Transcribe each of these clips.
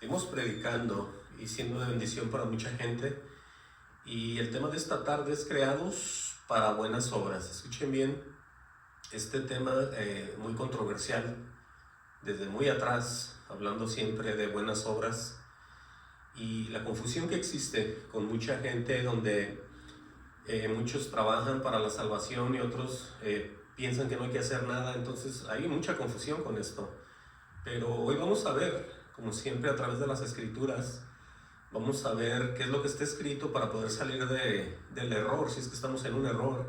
Seguimos predicando y siendo de bendición para mucha gente. Y el tema de esta tarde es creados para buenas obras. Escuchen bien, este tema muy controversial, desde muy atrás, hablando siempre de buenas obras. Y la confusión que existe con mucha gente donde muchos trabajan para la salvación y otros piensan que no hay que hacer nada. Entonces hay mucha confusión con esto. Pero hoy vamos a ver, como siempre a través de las escrituras, vamos a ver qué es lo que está escrito para poder salir del error, si es que estamos en un error.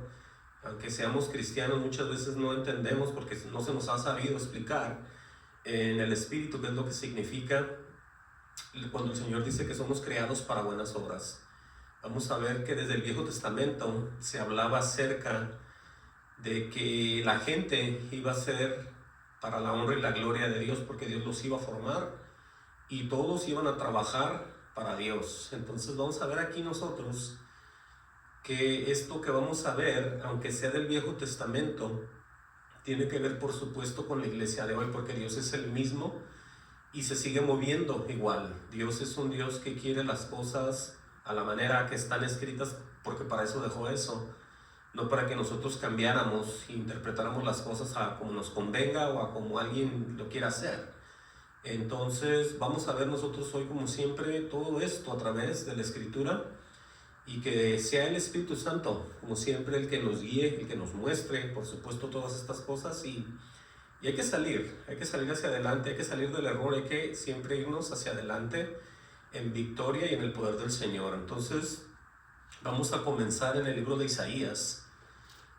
Aunque seamos cristianos, muchas veces no entendemos porque no se nos ha sabido explicar en el Espíritu qué es lo que significa cuando el Señor dice que somos creados para buenas obras. Vamos a ver que desde el Viejo Testamento se hablaba acerca de que la gente iba a ser para la honra y la gloria de Dios, porque Dios los iba a formar y todos iban a trabajar para Dios. Entonces vamos a ver aquí nosotros que esto que vamos a ver, aunque sea del Viejo Testamento, tiene que ver por supuesto con la iglesia de hoy, porque Dios es el mismo y se sigue moviendo igual. Dios es un Dios que quiere las cosas a la manera que están escritas, porque para eso dejó eso, no para que nosotros cambiáramos e interpretáramos las cosas a como nos convenga o a como alguien lo quiera hacer. Entonces vamos a ver nosotros hoy, como siempre, todo esto a través de la Escritura, y que sea el Espíritu Santo, como siempre, el que nos guíe, el que nos muestre, por supuesto, todas estas cosas. Y hay que salir hacia adelante, hay que salir del error, hay que siempre irnos hacia adelante en victoria y en el poder del Señor. Entonces vamos a comenzar en el libro de Isaías.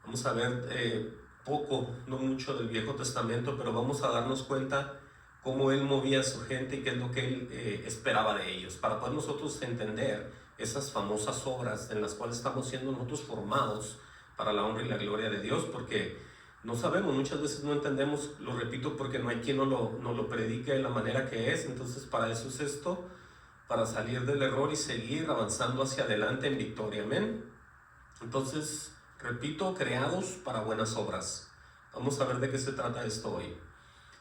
Vamos a ver poco, no mucho del Viejo Testamento, pero vamos a darnos cuenta cómo Él movía a su gente y qué es lo que Él esperaba de ellos, para poder nosotros entender esas famosas obras en las cuales estamos siendo nosotros formados para la honra y la gloria de Dios, porque no sabemos, muchas veces no entendemos, lo repito, porque no hay quien nos lo predique de la manera que es. Entonces para eso es esto, para salir del error y seguir avanzando hacia adelante en victoria, amén. Entonces, repito, creados para buenas obras. Vamos a ver de qué se trata esto hoy.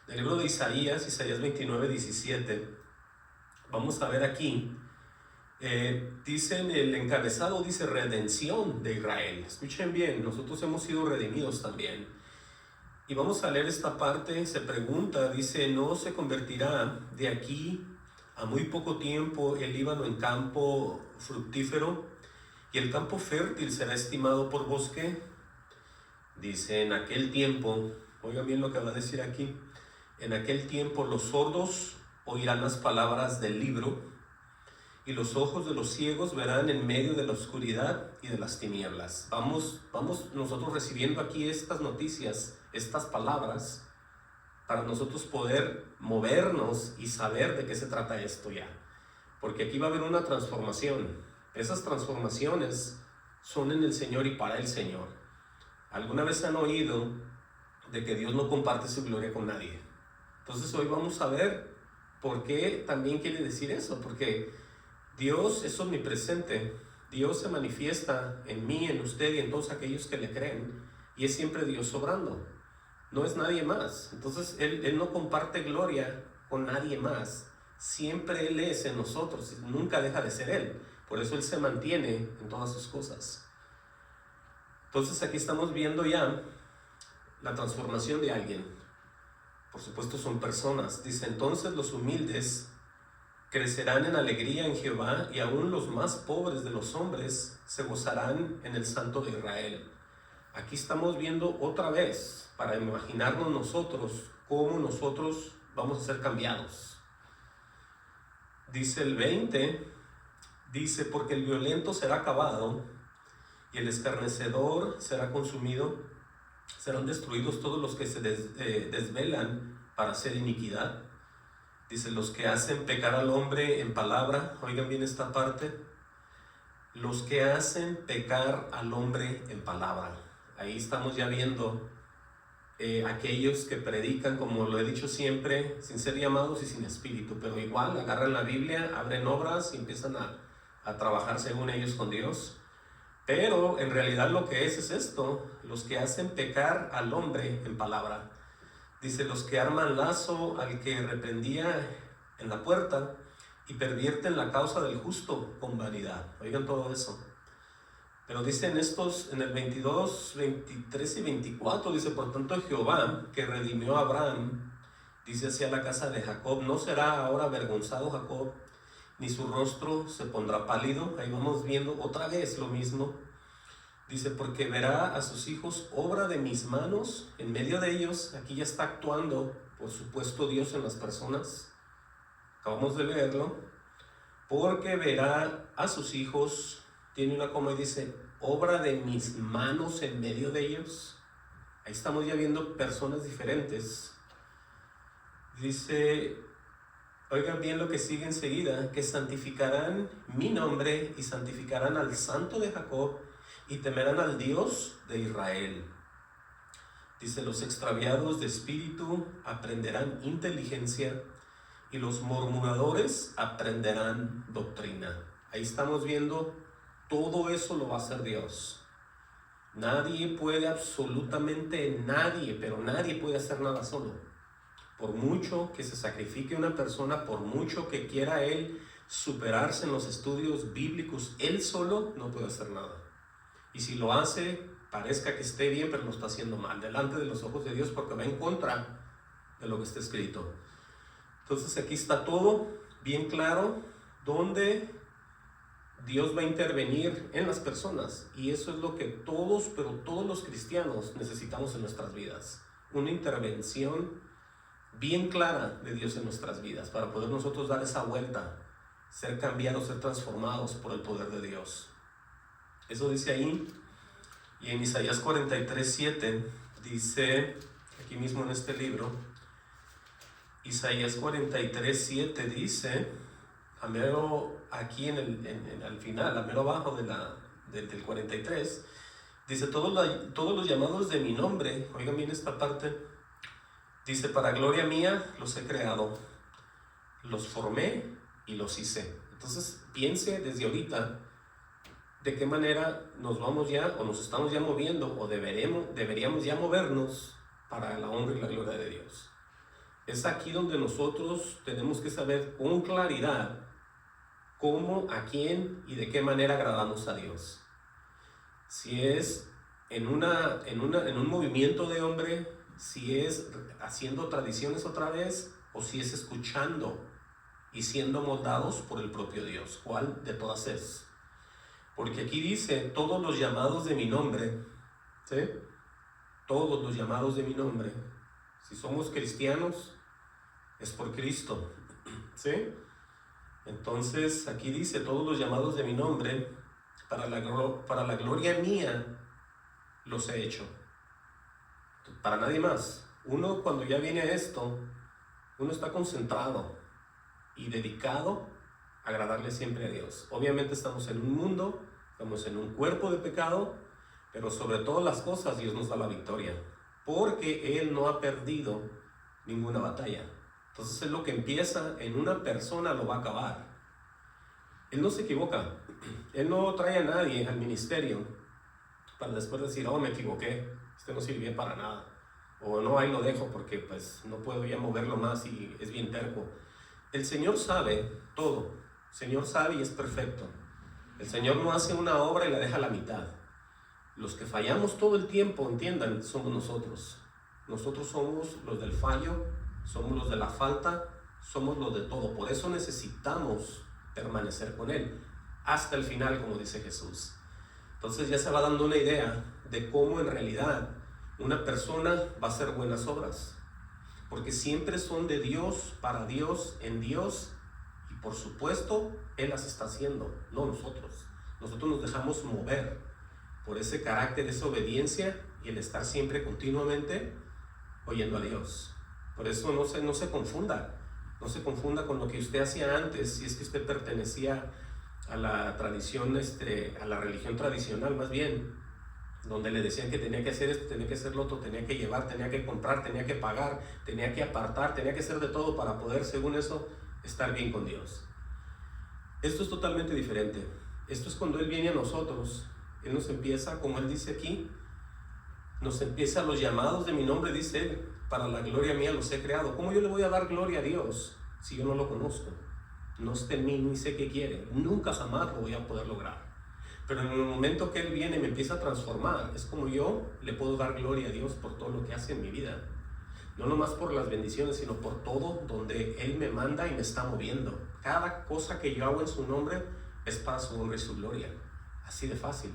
El libro de Isaías 29:17, vamos a ver aquí, dice en el encabezado, dice redención de Israel. Escuchen bien, nosotros hemos sido redimidos también. Y vamos a leer esta parte, se pregunta, dice, ¿no se convertirá de aquí a muy poco tiempo el Líbano en campo fructífero, y el campo fértil será estimado por bosque? Dice, en aquel tiempo, oigan bien lo que va a decir aquí, en aquel tiempo los sordos oirán las palabras del libro, y los ojos de los ciegos verán en medio de la oscuridad y de las tinieblas. Vamos nosotros recibiendo aquí estas noticias, estas palabras, para nosotros poder movernos y saber de qué se trata esto ya. Porque aquí va a haber una transformación. Esas transformaciones son en el Señor y para el Señor. ¿Alguna vez han oído de que Dios no comparte su gloria con nadie? Entonces hoy vamos a ver por qué también quiere decir eso. Porque Dios es omnipresente. Dios se manifiesta en mí, en usted y en todos aquellos que le creen. Y es siempre Dios obrando. No es nadie más. Entonces Él no comparte gloria con nadie más. Siempre Él es en nosotros. Nunca deja de ser Él. Por eso Él se mantiene en todas sus cosas. Entonces aquí estamos viendo ya la transformación de alguien. Por supuesto son personas. Dice, entonces los humildes crecerán en alegría en Jehová, y aún los más pobres de los hombres se gozarán en el Santo de Israel. Aquí estamos viendo otra vez, para imaginarnos nosotros cómo nosotros vamos a ser cambiados. Dice el 20, dice, porque el violento será acabado y el escarnecedor será consumido, serán destruidos todos los que se desvelan para hacer iniquidad. Dice, los que hacen pecar al hombre en palabra, oigan bien esta parte, los que hacen pecar al hombre en palabra. Ahí estamos ya viendo aquellos que predican, como lo he dicho siempre, sin ser llamados y sin espíritu, pero igual agarran la Biblia, abren obras y empiezan a trabajar según ellos con Dios. Pero en realidad lo que es esto, los que hacen pecar al hombre en palabra. Dice, los que arman lazo al que reprendía en la puerta, y pervierten la causa del justo con vanidad. Oigan todo eso. Pero dice en el 22, 23 y 24, dice: por tanto Jehová, que redimió a Abraham, dice así a la casa de Jacob: no será ahora avergonzado Jacob, ni su rostro se pondrá pálido. Ahí vamos viendo otra vez lo mismo. Dice: porque verá a sus hijos obra de mis manos en medio de ellos. Aquí ya está actuando, por supuesto, Dios en las personas. Acabamos de leerlo. Porque verá a sus hijos, tiene una coma y dice: obra de mis manos en medio de ellos. Ahí estamos ya viendo personas diferentes. Dice, oigan bien lo que sigue enseguida: que santificarán mi nombre y santificarán al Santo de Jacob y temerán al Dios de Israel. Dice: los extraviados de espíritu aprenderán inteligencia y los murmuradores aprenderán doctrina. Ahí estamos viendo, todo eso lo va a hacer Dios. Nadie puede, absolutamente nadie, pero nadie puede hacer nada solo. Por mucho que se sacrifique una persona, por mucho que quiera él superarse en los estudios bíblicos, él solo no puede hacer nada. Y si lo hace, parezca que esté bien, pero lo está haciendo mal delante de los ojos de Dios, porque va en contra de lo que está escrito. Entonces aquí está todo bien claro, donde Dios va a intervenir en las personas, y eso es lo que todos, pero todos los cristianos necesitamos en nuestras vidas. Una intervención bien clara de Dios en nuestras vidas, para poder nosotros dar esa vuelta, ser cambiados, ser transformados por el poder de Dios. Eso dice ahí. Y en Isaías 43:7 dice, aquí mismo en este libro, Isaías 43:7 dice, aquí al final, a mero abajo del 43, dice: todos los llamados de mi nombre, oigan bien esta parte, dice: para gloria mía los he creado, los formé y los hice. Entonces piense desde ahorita de qué manera nos vamos ya, o nos estamos ya moviendo, o deberíamos ya movernos para la honra y la gloria de Dios. Es aquí donde nosotros tenemos que saber con claridad cómo, a quién y de qué manera agradamos a Dios. Si es en un movimiento de hombre, si es haciendo tradiciones otra vez, o si es escuchando y siendo moldados por el propio Dios. ¿Cuál de todas es? Porque aquí dice: todos los llamados de mi nombre, ¿sí? Todos los llamados de mi nombre. Si somos cristianos, es por Cristo, ¿sí? Entonces aquí dice: todos los llamados de mi nombre, para la gloria mía los he hecho, para nadie más. Uno, cuando ya viene a esto, uno está concentrado y dedicado a agradarle siempre a Dios. Obviamente estamos en un mundo, estamos en un cuerpo de pecado, pero sobre todas las cosas Dios nos da la victoria, porque Él no ha perdido ninguna batalla. Entonces es lo que empieza en una persona, lo va a acabar. Él no se equivoca. Él no trae a nadie al ministerio para después decir: oh, me equivoqué, no sirvió para nada, o no, ahí lo dejo porque pues no puedo ya moverlo más y es bien terco. El Señor sabe todo. El Señor sabe y es perfecto. El Señor no hace una obra y la deja a la mitad. Los que fallamos todo el tiempo, entiendan, somos nosotros. Nosotros somos los del fallo, somos los de la falta, somos los de todo. Por eso necesitamos permanecer con Él hasta el final, como dice Jesús. Entonces ya se va dando una idea de cómo en realidad una persona va a hacer buenas obras, porque siempre son de Dios, para Dios, en Dios, y por supuesto Él las está haciendo, no nosotros. Nosotros nos dejamos mover por ese carácter, esa obediencia y el estar siempre continuamente oyendo a Dios. Por eso no se confunda con lo que usted hacía antes, si es que usted pertenecía a la tradición, a la religión tradicional más bien, donde le decían que tenía que hacer esto, tenía que hacer lo otro, tenía que llevar, tenía que comprar, tenía que pagar, tenía que apartar, tenía que hacer de todo para poder, según eso, estar bien con Dios. Esto es totalmente diferente. Esto es cuando Él viene a nosotros. Él nos empieza, como Él dice aquí, nos empieza: los llamados de mi nombre, dice Él, para la gloria mía los he creado. ¿Cómo yo le voy a dar gloria a Dios si yo no lo conozco? no está en mí ni sé qué quiere, nunca jamás lo voy a poder lograr. Pero en el momento que Él viene y me empieza a transformar, es como yo le puedo dar gloria a Dios por todo lo que hace en mi vida. No nomás por las bendiciones, sino por todo donde Él me manda y me está moviendo. Cada cosa que yo hago en su nombre es para su honra y su gloria. Así de fácil.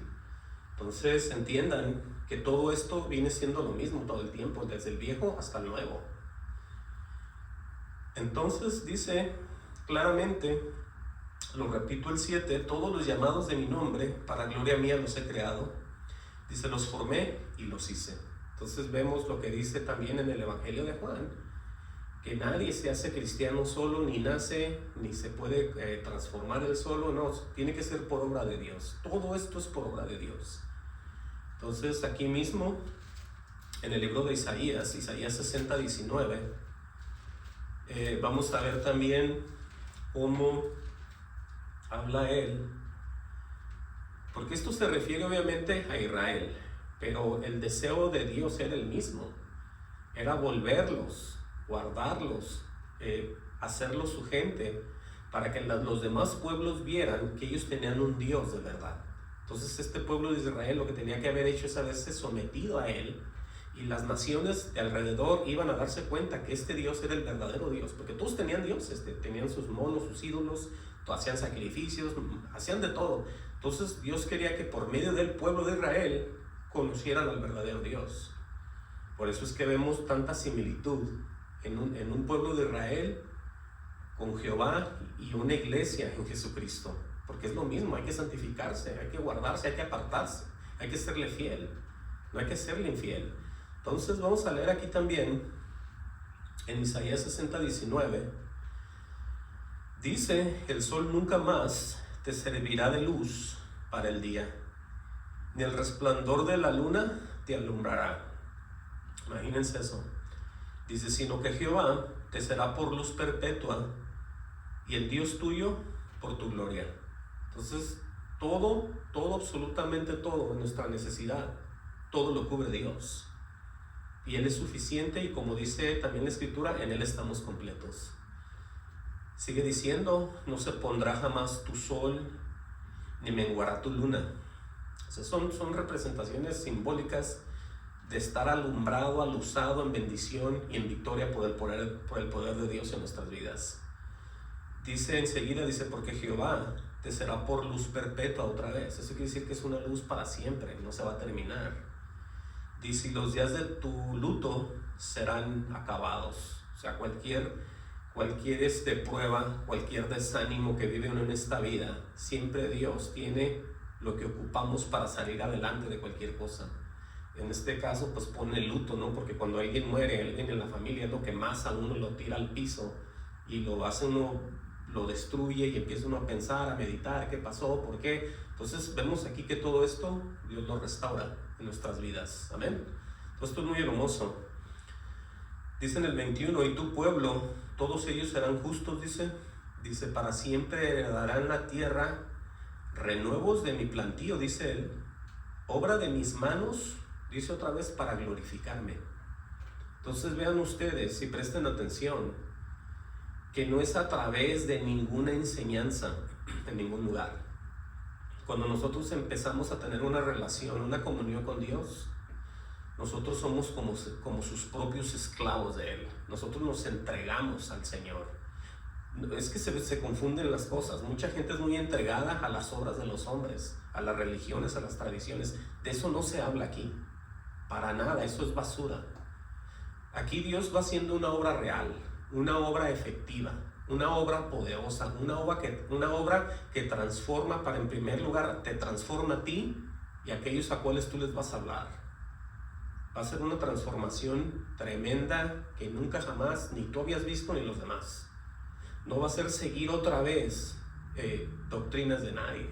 Entonces entiendan que todo esto viene siendo lo mismo todo el tiempo, desde el viejo hasta el nuevo. Entonces dice claramente, lo repito el 7, todos los llamados de mi nombre, para gloria mía los he creado. Dice, los formé y los hice. Entonces vemos lo que dice también en el Evangelio de Juan, que nadie se hace cristiano solo, ni nace, ni se puede transformar él solo, no, tiene que ser por obra de Dios. Todo esto es por obra de Dios. Entonces aquí mismo, en el libro de Isaías 60, 19, vamos a ver también cómo habla él, porque esto se refiere obviamente a Israel, pero el deseo de Dios era el mismo, era volverlos, guardarlos, hacerlos su gente, para que los demás pueblos vieran que ellos tenían un Dios de verdad. Entonces este pueblo de Israel lo que tenía que haber hecho es haberse sometido a él, y las naciones de alrededor iban a darse cuenta que este Dios era el verdadero Dios, porque todos tenían dioses, tenían sus monos, sus ídolos, hacían sacrificios, hacían de todo. Entonces Dios quería que por medio del pueblo de Israel conocieran al verdadero Dios. Por eso es que vemos tanta similitud en un pueblo de Israel con Jehová y una iglesia en Jesucristo, porque es lo mismo, hay que santificarse, hay que guardarse, hay que apartarse, hay que serle fiel, no hay que serle infiel. Entonces vamos a leer aquí también en Isaías 60, 19, dice, el sol nunca más te servirá de luz para el día, ni el resplandor de la luna te alumbrará. Imagínense eso. Dice, sino que Jehová te será por luz perpetua y el Dios tuyo por tu gloria. Entonces, todo, absolutamente todo, nuestra necesidad, todo lo cubre Dios. Y Él es suficiente, y como dice también la Escritura, en Él estamos completos. Sigue diciendo, no se pondrá jamás tu sol, ni menguará tu luna. O sea, son representaciones simbólicas de estar alumbrado, alusado en bendición y en victoria por el poder de Dios en nuestras vidas. Dice enseguida, porque Jehová te será por luz perpetua otra vez. Eso quiere decir que es una luz para siempre, no se va a terminar. Dice, y los días de tu luto serán acabados. O sea, cualquier prueba, cualquier desánimo que vive uno en esta vida, siempre Dios tiene lo que ocupamos para salir adelante de cualquier cosa. En este caso, pues pone el luto, ¿no? Porque cuando alguien muere, alguien en la familia, es lo que más a uno lo tira al piso y lo hace uno, lo destruye, y empieza uno a pensar, a meditar, ¿qué pasó? ¿Por qué? Entonces vemos aquí que todo esto Dios lo restaura en nuestras vidas. Amén. Entonces esto es muy hermoso. Dice en el 21, y tu pueblo, todos ellos serán justos, dice, para siempre heredarán la tierra, renuevos de mi plantío, dice él, obra de mis manos, dice otra vez, para glorificarme. Entonces vean ustedes y presten atención, que no es a través de ninguna enseñanza en ningún lugar. Cuando nosotros empezamos a tener una relación, una comunión con Dios, nosotros somos como sus propios esclavos de Él. Nosotros nos entregamos al Señor. Es que se confunden las cosas. Mucha gente es muy entregada a las obras de los hombres, a las religiones, a las tradiciones. De eso no se habla aquí, para nada. Eso es basura. Aquí Dios va haciendo una obra real, una obra efectiva, una obra poderosa, una obra que transforma, para en primer lugar te transforma a ti y a aquellos a cuales tú les vas a hablar. Va a ser una transformación tremenda que nunca jamás ni tú habías visto ni los demás. No va a ser seguir otra vez doctrinas de nadie,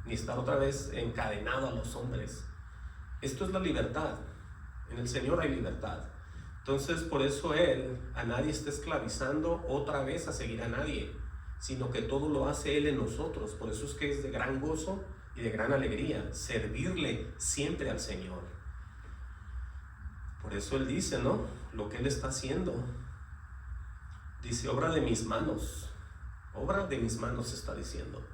ni estar otra vez encadenado a los hombres. Esto es la libertad. En el Señor hay libertad. Entonces, por eso Él a nadie está esclavizando otra vez a seguir a nadie, sino que todo lo hace Él en nosotros. Por eso es que es de gran gozo y de gran alegría servirle siempre al Señor. Por eso Él dice, ¿no? Lo que Él está haciendo. Dice, obra de mis manos, obra de mis manos está diciendo.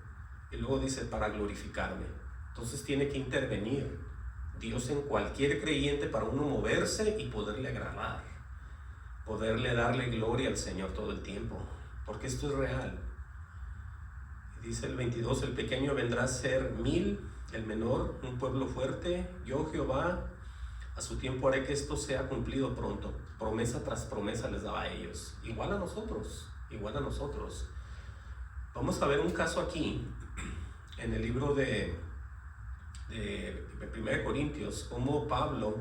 Y luego dice, para glorificarme. Entonces tiene que intervenir Dios en cualquier creyente para uno moverse y poderle agradar, poderle darle gloria al Señor todo el tiempo, porque esto es real. Dice el 22, el pequeño vendrá a ser 1000, el menor un pueblo fuerte. Yo, Jehová, a su tiempo haré que esto sea cumplido pronto. Promesa tras promesa les daba a ellos. Igual a nosotros, igual a nosotros. Vamos a ver un caso aquí, en el libro de 1 Corintios, cómo Pablo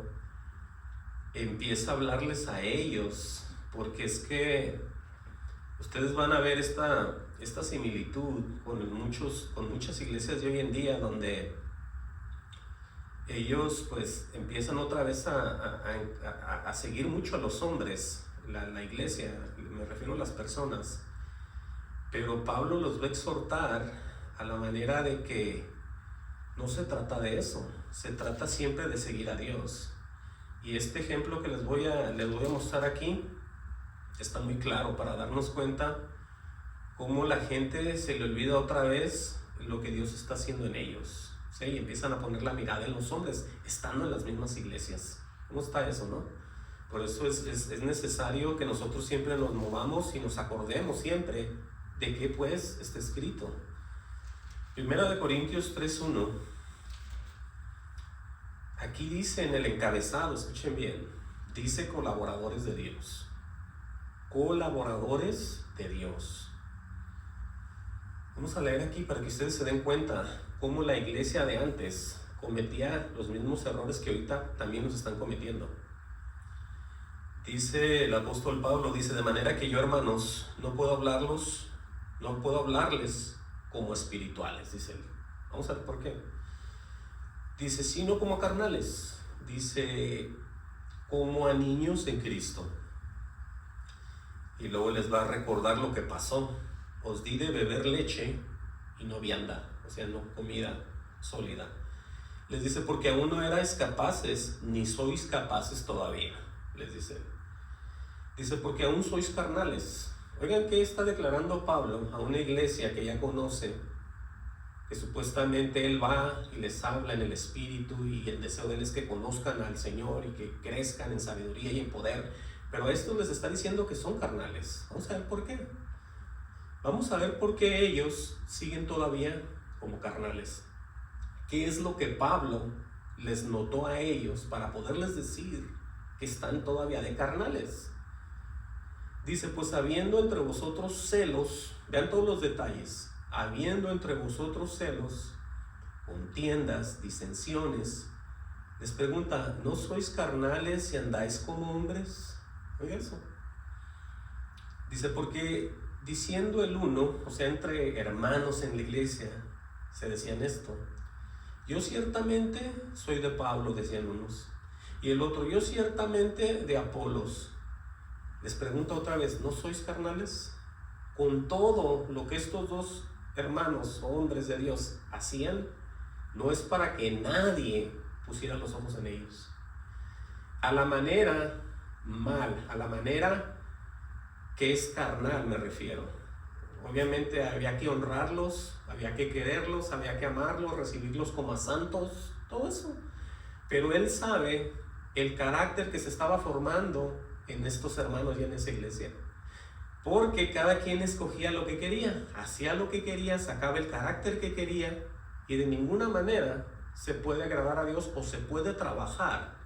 empieza a hablarles a ellos, porque es que ustedes van a ver esta similitud con muchas iglesias de hoy en día, donde ellos pues empiezan otra vez a seguir mucho a los hombres, la iglesia, me refiero a las personas, pero Pablo los va a exhortar a la manera de que no se trata de eso, se trata siempre de seguir a Dios. Y este ejemplo que les voy a mostrar aquí está muy claro para darnos cuenta cómo la gente se le olvida otra vez lo que Dios está haciendo en ellos, ¿sí? Y empiezan a poner la mirada en los hombres, estando en las mismas iglesias. ¿Cómo está eso, no? Por eso es necesario que nosotros siempre nos movamos y nos acordemos siempre de qué pues está escrito. 1 Corintios 3:1. Aquí dice en el encabezado, escuchen bien, dice colaboradores de Dios. Colaboradores de Dios. Vamos a leer aquí para que ustedes se den cuenta cómo la iglesia de antes cometía los mismos errores que ahorita también nos están cometiendo. Dice el apóstol Pablo, dice, de manera que yo, hermanos, no puedo hablarles como espirituales, dice él. Vamos a ver por qué. Dice, sino como carnales. Dice, como a niños en Cristo. Y luego les va a recordar lo que pasó. Os di de beber leche y no vianda, o sea, no comida sólida. Les dice, porque aún no erais capaces, ni sois capaces todavía, les dice. Dice, porque aún sois carnales. Oigan, ¿qué está declarando Pablo a una iglesia que ya conoce? Que supuestamente él va y les habla en el Espíritu, y el deseo de él es que conozcan al Señor y que crezcan en sabiduría y en poder. Pero a esto les está diciendo que son carnales. Vamos a ver por qué. Vamos a ver por qué ellos siguen todavía como carnales. ¿Qué es lo que Pablo les notó a ellos para poderles decir que están todavía de carnales? Dice, pues habiendo entre vosotros celos, vean todos los detalles, habiendo entre vosotros celos, contiendas, disensiones, les pregunta, ¿no sois carnales y andáis como hombres? Oiga eso. Dice, porque diciendo el uno, o sea, entre hermanos en la iglesia, se decían esto, yo ciertamente soy de Pablo, decían unos, y el otro, yo ciertamente de Apolos. Les pregunto otra vez, ¿no sois carnales? Con todo lo que estos dos hermanos o hombres de Dios hacían, no es para que nadie pusiera los ojos en ellos. A la manera mal, a la manera que es carnal me refiero. Obviamente había que honrarlos, había que quererlos, había que amarlos, recibirlos como a santos, todo eso. Pero él sabe el carácter que se estaba formando en estos hermanos y en esa iglesia. Porque cada quien escogía lo que quería, hacía lo que quería, sacaba el carácter que quería, y de ninguna manera se puede agradar a Dios o se puede trabajar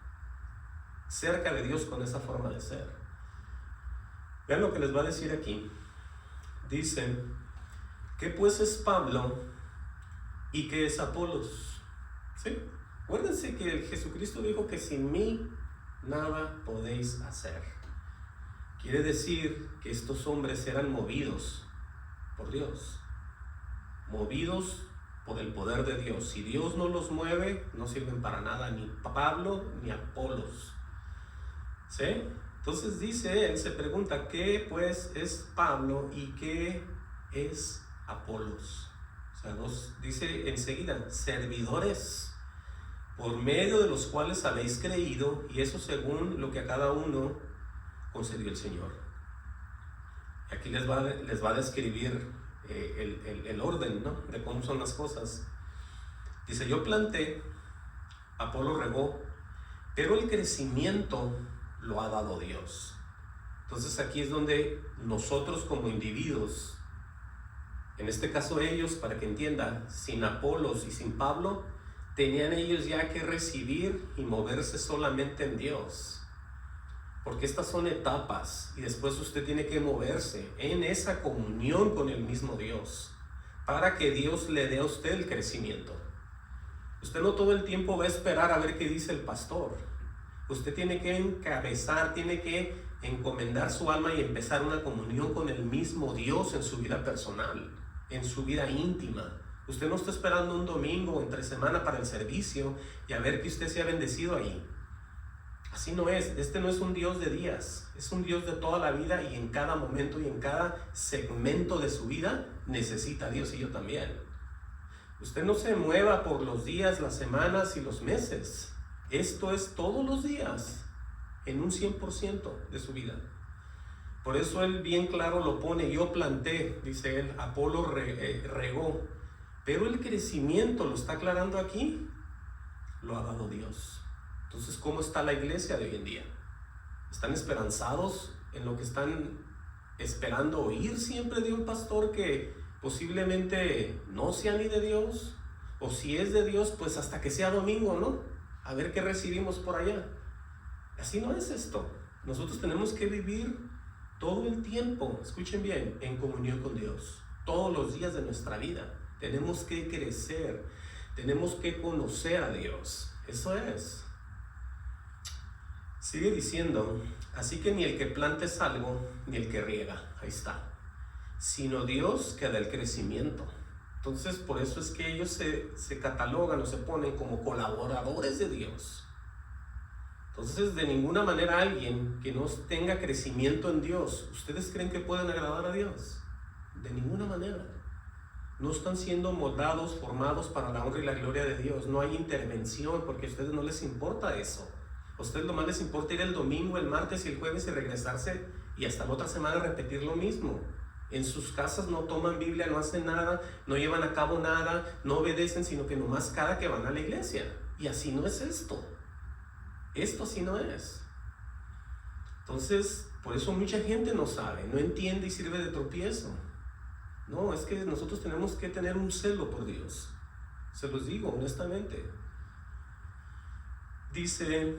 cerca de Dios con esa forma de ser. Vean lo que les va a decir aquí. Dice, ¿qué pues es Pablo y qué es Apolos? ¿Sí? Acuérdense que Jesucristo dijo que sin mí nada podéis hacer. Quiere decir que estos hombres eran movidos por Dios, movidos por el poder de Dios. Si Dios no los mueve, no sirven para nada, ni Pablo ni Apolos. ¿Sí? Entonces dice él, se pregunta, ¿qué pues es Pablo y qué es Apolos? O sea, dice enseguida, servidores, por medio de los cuales habéis creído, y eso según lo que a cada uno concedió el Señor. Aquí les va a describir el orden, ¿no?, de cómo son las cosas. Dice, yo planté, Apolo regó, pero el crecimiento lo ha dado Dios. Entonces aquí es donde nosotros como individuos, en este caso ellos, para que entiendan, sin Apolos y sin Pablo, tenían ellos ya que recibir y moverse solamente en Dios. Porque estas son etapas y después usted tiene que moverse en esa comunión con el mismo Dios para que Dios le dé a usted el crecimiento. Usted no todo el tiempo va a esperar a ver qué dice el pastor. Usted tiene que encabezar, tiene que encomendar su alma y empezar una comunión con el mismo Dios en su vida personal, en su vida íntima. Usted no está esperando un domingo entre semana para el servicio y a ver que usted sea bendecido ahí. Así no es. Este no es un Dios de días, es un Dios de toda la vida, y en cada momento y en cada segmento de su vida necesita a Dios, y yo también. Usted no se mueva por los días, las semanas y los meses. Esto es todos los días, en un 100% de su vida. Por eso él bien claro lo pone, yo planté, dice él, Apolo regó, pero el crecimiento, lo está aclarando aquí, lo ha dado Dios. Entonces, ¿cómo está la iglesia de hoy en día? ¿Están esperanzados en lo que están esperando oír siempre de un pastor que posiblemente no sea ni de Dios? O si es de Dios, pues hasta que sea domingo, ¿no? A ver qué recibimos por allá. Así no es esto. Nosotros tenemos que vivir todo el tiempo, escuchen bien, en comunión con Dios. Todos los días de nuestra vida. Tenemos que crecer. Tenemos que conocer a Dios. Eso es. Sigue diciendo, así que ni el que planta es algo, ni el que riega, ahí está, sino Dios que da el crecimiento. Entonces, por eso es que ellos se catalogan o se ponen como colaboradores de Dios. Entonces, de ninguna manera alguien que no tenga crecimiento en Dios, ¿ustedes creen que pueden agradar a Dios? De ninguna manera. No están siendo moldados, formados para la honra y la gloria de Dios. No hay intervención porque a ustedes no les importa eso. A ustedes lo más les importa ir el domingo, el martes y el jueves y regresarse y hasta la otra semana repetir lo mismo. En sus casas no toman Biblia, no hacen nada, no llevan a cabo nada, no obedecen, sino que nomás cada que van a la iglesia. Y así no es esto. Esto así no es. Entonces, por eso mucha gente no sabe, no entiende y sirve de tropiezo. No, es que nosotros tenemos que tener un celo por Dios. Se los digo honestamente. Dice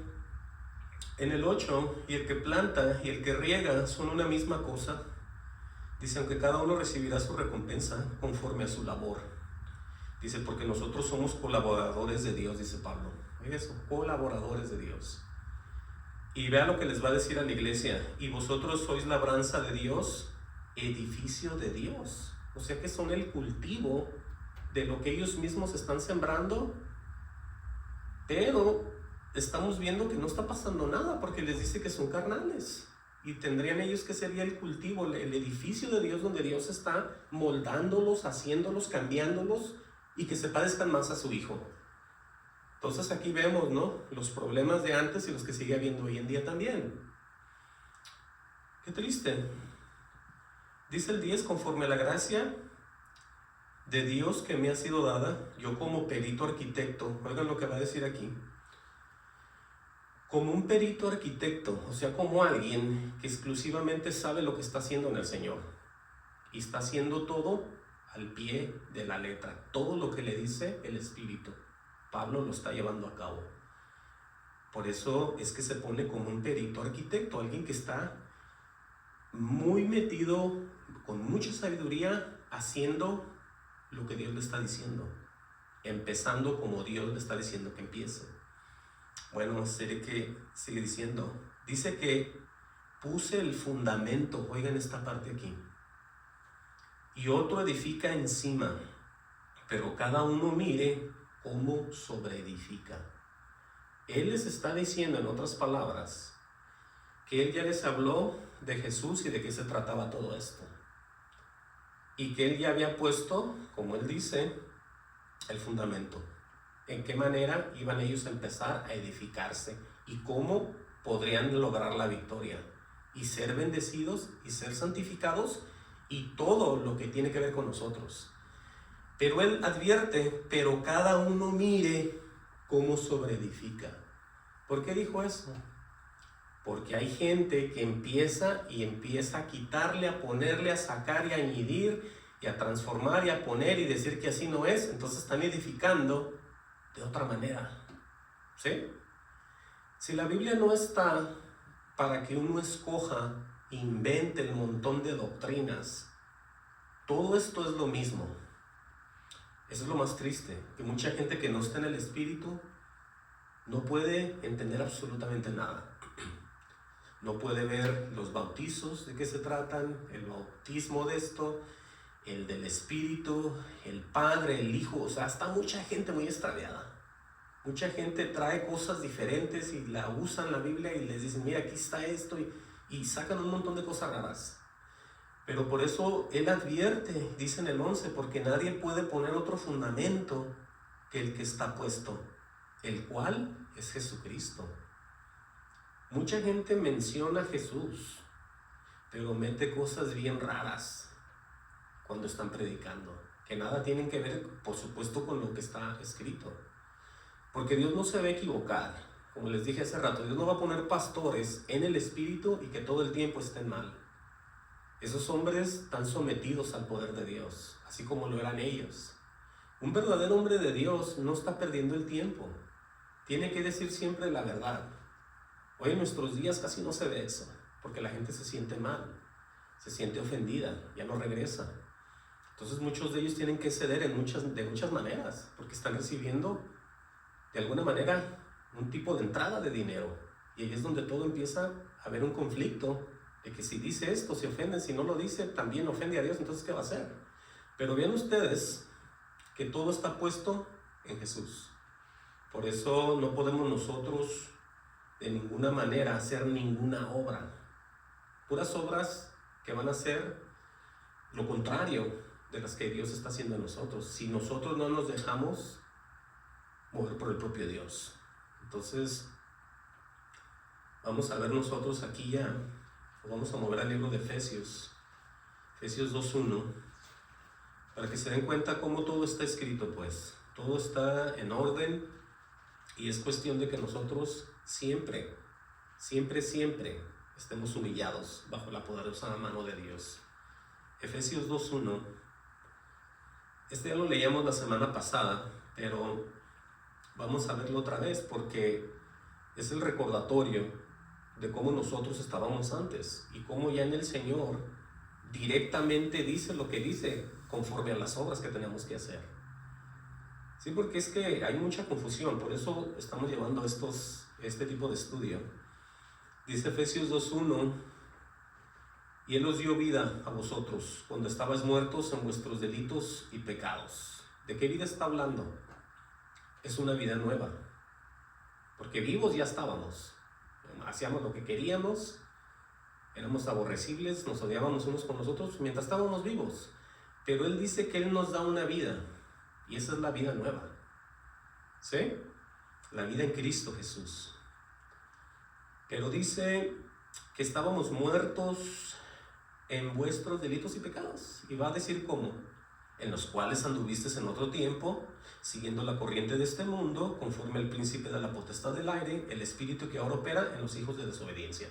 en el 8, y el que planta y el que riega son una misma cosa. Dice, aunque cada uno recibirá su recompensa conforme a su labor. Dice, porque nosotros somos colaboradores de Dios, dice Pablo. Oiga eso, colaboradores de Dios. Y vea lo que les va a decir a la iglesia. Y vosotros sois labranza de Dios, edificio de Dios. O sea que son el cultivo de lo que ellos mismos están sembrando, pero estamos viendo que no está pasando nada porque les dice que son carnales y tendrían ellos que ser el cultivo, el edificio de Dios donde Dios está moldándolos, haciéndolos, cambiándolos y que se parezcan más a su Hijo. Entonces aquí vemos, ¿no?, los problemas de antes y los que sigue habiendo hoy en día también. Qué triste. Dice el 10, conforme a la gracia de Dios que me ha sido dada, yo como perito arquitecto, oigan lo que va a decir aquí, como un perito arquitecto, o sea, como alguien que exclusivamente sabe lo que está haciendo en el Señor y está haciendo todo al pie de la letra, todo lo que le dice el Espíritu, Pablo lo está llevando a cabo. Por eso es que se pone como un perito arquitecto, alguien que está muy metido, con mucha sabiduría, haciendo lo que Dios le está diciendo, empezando como Dios le está diciendo que empiece. Bueno, sería que sigue diciendo, dice que puse el fundamento, oigan esta parte aquí, y otro edifica encima, pero cada uno mire cómo sobreedifica. Él les está diciendo, en otras palabras, que él ya les habló de Jesús y de qué se trataba todo esto, y que él ya había puesto, como él dice, el fundamento. En qué manera iban ellos a empezar a edificarse y cómo podrían lograr la victoria y ser bendecidos y ser santificados y todo lo que tiene que ver con nosotros. Pero él advierte, pero cada uno mire cómo sobreedifica. ¿Por qué dijo eso? Porque hay gente que empieza a quitarle, a ponerle, a sacar y a añadir y a transformar y a poner y decir que así no es. Entonces están edificando de otra manera. ¿Sí? Si la Biblia no está para que uno escoja, invente el montón de doctrinas, todo esto es lo mismo. Eso es lo más triste, que mucha gente que no está en el Espíritu no puede entender absolutamente nada. No puede ver los bautizos, de qué se tratan, el bautismo de esto, el del Espíritu, el Padre, el Hijo. O sea, está mucha gente muy extraviada. Mucha gente trae cosas diferentes y la usan la Biblia y les dicen, mira, aquí está esto, y sacan un montón de cosas raras. Pero por eso él advierte, dice en el 11, porque nadie puede poner otro fundamento que el que está puesto, el cual es Jesucristo. Mucha gente menciona a Jesús, pero mete cosas bien raras cuando están predicando, que nada tienen que ver, por supuesto, con lo que está escrito. Porque Dios no se va a equivocar. Como les dije hace rato, Dios no va a poner pastores en el Espíritu y que todo el tiempo estén mal. Esos hombres están sometidos al poder de Dios, así como lo eran ellos. Un verdadero hombre de Dios no está perdiendo el tiempo. Tiene que decir siempre la verdad. Hoy en nuestros días casi no se ve eso, porque la gente se siente mal, se siente ofendida, ya no regresa. Entonces muchos de ellos tienen que ceder de muchas maneras, porque están recibiendo de alguna manera un tipo de entrada de dinero. Y ahí es donde todo empieza a haber un conflicto, de que si dice esto se ofenden, si no lo dice también ofende a Dios, entonces ¿qué va a hacer? Pero vean ustedes que todo está puesto en Jesús. Por eso no podemos nosotros de ninguna manera hacer ninguna obra. Puras obras que van a ser lo contrario de las que Dios está haciendo en nosotros, si nosotros no nos dejamos mover por el propio Dios. Entonces, vamos a ver nosotros aquí ya, vamos a mover al libro de Efesios 2:1, para que se den cuenta cómo todo está escrito, pues. Todo está en orden y es cuestión de que nosotros siempre estemos humillados bajo la poderosa mano de Dios. Efesios 2:1. Este ya lo leíamos la semana pasada, pero vamos a verlo otra vez porque es el recordatorio de cómo nosotros estábamos antes y cómo ya en el Señor directamente dice lo que dice conforme a las obras que tenemos que hacer. Sí, porque es que hay mucha confusión, por eso estamos llevando este tipo de estudio. Dice Efesios 2:1, y Él os dio vida a vosotros cuando estabais muertos en vuestros delitos y pecados. ¿De qué vida está hablando? Es una vida nueva, porque vivos ya estábamos, hacíamos lo que queríamos, éramos aborrecibles, nos odiábamos unos con los otros mientras estábamos vivos, pero Él dice que Él nos da una vida, y esa es la vida nueva, ¿sí? La vida en Cristo Jesús. Pero dice que estábamos muertos en vuestros delitos y pecados, y va a decir cómo: en los cuales anduvisteis en otro tiempo, siguiendo la corriente de este mundo, conforme al príncipe de la potestad del aire, el espíritu que ahora opera en los hijos de desobediencia.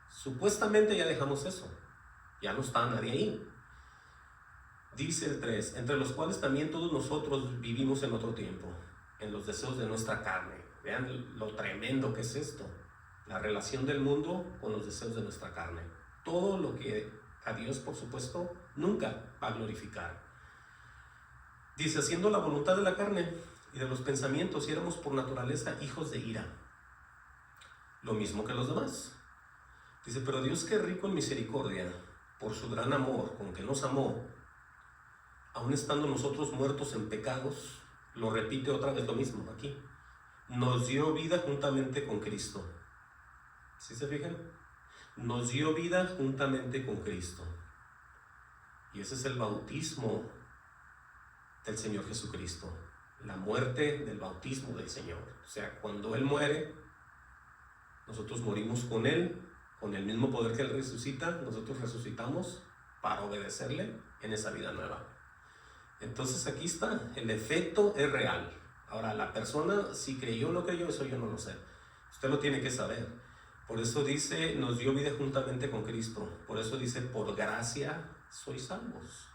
Supuestamente ya dejamos eso, ya no está nadie ahí. Dice el 3, entre los cuales también todos nosotros vivimos en otro tiempo, en los deseos de nuestra carne. Vean lo tremendo que es esto, la relación del mundo con los deseos de nuestra carne. Todo lo que a Dios, por supuesto, nunca va a glorificar. Dice, haciendo la voluntad de la carne y de los pensamientos, y éramos por naturaleza hijos de ira, lo mismo que los demás. Dice, pero Dios, que es rico en misericordia, por su gran amor con que nos amó, aun estando nosotros muertos en pecados, lo repite otra vez lo mismo aquí, nos dio vida juntamente con Cristo. ¿Sí se fijan? Nos dio vida juntamente con Cristo. Y ese es el bautismo del Señor Jesucristo, la muerte del bautismo del Señor. O sea, cuando Él muere, nosotros morimos con Él, con el mismo poder que Él resucita, nosotros resucitamos para obedecerle en esa vida nueva. Entonces aquí está, el efecto es real. Ahora, la persona, si creyó o no creyó, eso yo no lo sé. Usted lo tiene que saber. Por eso dice, nos dio vida juntamente con Cristo. Por eso dice, por gracia sois salvos.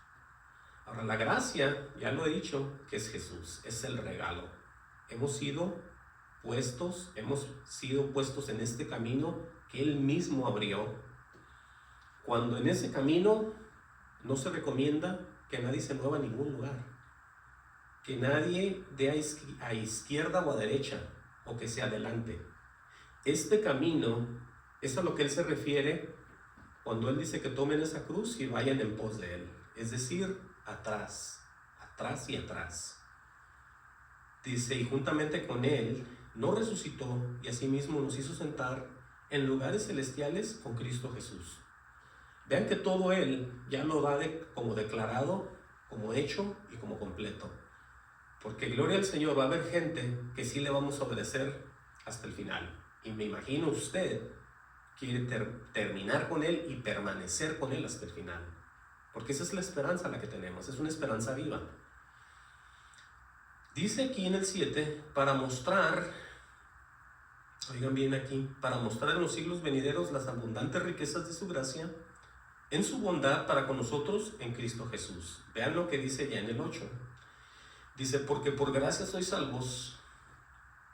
Ahora, la gracia, ya lo he dicho, que es Jesús, es el regalo. Hemos sido puestos en este camino que Él mismo abrió. Cuando en ese camino no se recomienda que nadie se mueva a ningún lugar, que nadie dé a izquierda o a derecha, o que se adelante. Este camino es a lo que Él se refiere cuando Él dice que tomen esa cruz y vayan en pos de Él. Es decir, atrás, atrás y atrás. Dice, y juntamente con Él no resucitó y asimismo nos hizo sentar en lugares celestiales con Cristo Jesús. Vean que todo Él ya lo da como declarado, como hecho y como completo. Porque gloria al Señor, va a haber gente que sí le vamos a obedecer hasta el final. Y me imagino usted quiere terminar con Él y permanecer con Él hasta el final. Porque esa es la esperanza la que tenemos, es una esperanza viva. Dice aquí en el 7, para mostrar, oigan bien aquí, para mostrar en los siglos venideros las abundantes riquezas de su gracia, en su bondad para con nosotros en Cristo Jesús. Vean lo que dice ya en el 8. Dice, porque por gracia sois salvos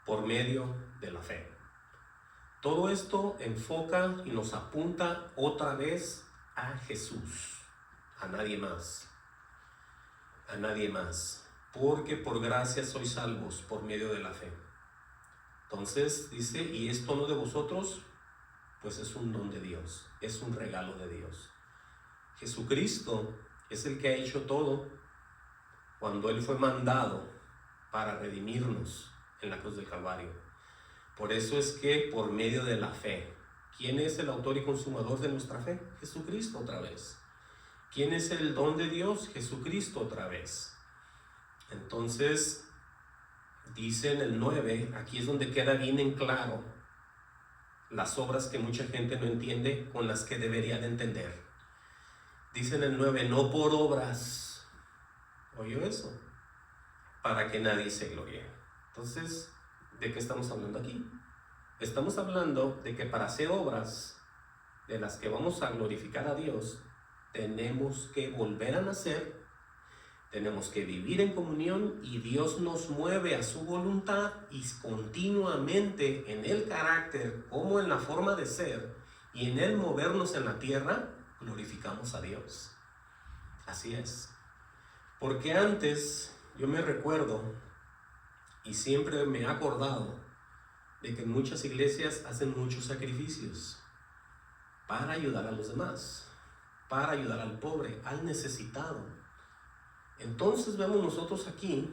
por medio de la fe. Todo esto enfoca y nos apunta otra vez a Jesús, a nadie más. A nadie más. Porque por gracia sois salvos por medio de la fe. Entonces dice, y esto no de vosotros, pues es un don de Dios, es un regalo de Dios. Jesucristo es el que ha hecho todo cuando Él fue mandado para redimirnos en la cruz del Calvario. Por eso es que por medio de la fe, ¿quién es el autor y consumador de nuestra fe? Jesucristo otra vez. ¿Quién es el don de Dios? Jesucristo otra vez. Entonces, dice en el 9, aquí es donde queda bien en claro las obras que mucha gente no entiende con las que debería de entender. Dice en el 9, no por obras, ¿oyó eso? Para que nadie se gloríe. Entonces, ¿de qué estamos hablando aquí? Estamos hablando de que para hacer obras de las que vamos a glorificar a Dios, tenemos que volver a nacer, tenemos que vivir en comunión y Dios nos mueve a su voluntad y continuamente en el carácter como en la forma de ser y en el movernos en la tierra, glorificamos a Dios. Así es. Porque antes yo me recuerdo y siempre me he acordado de que en muchas iglesias hacen muchos sacrificios para ayudar a los demás, para ayudar al pobre, al necesitado. Entonces vemos nosotros aquí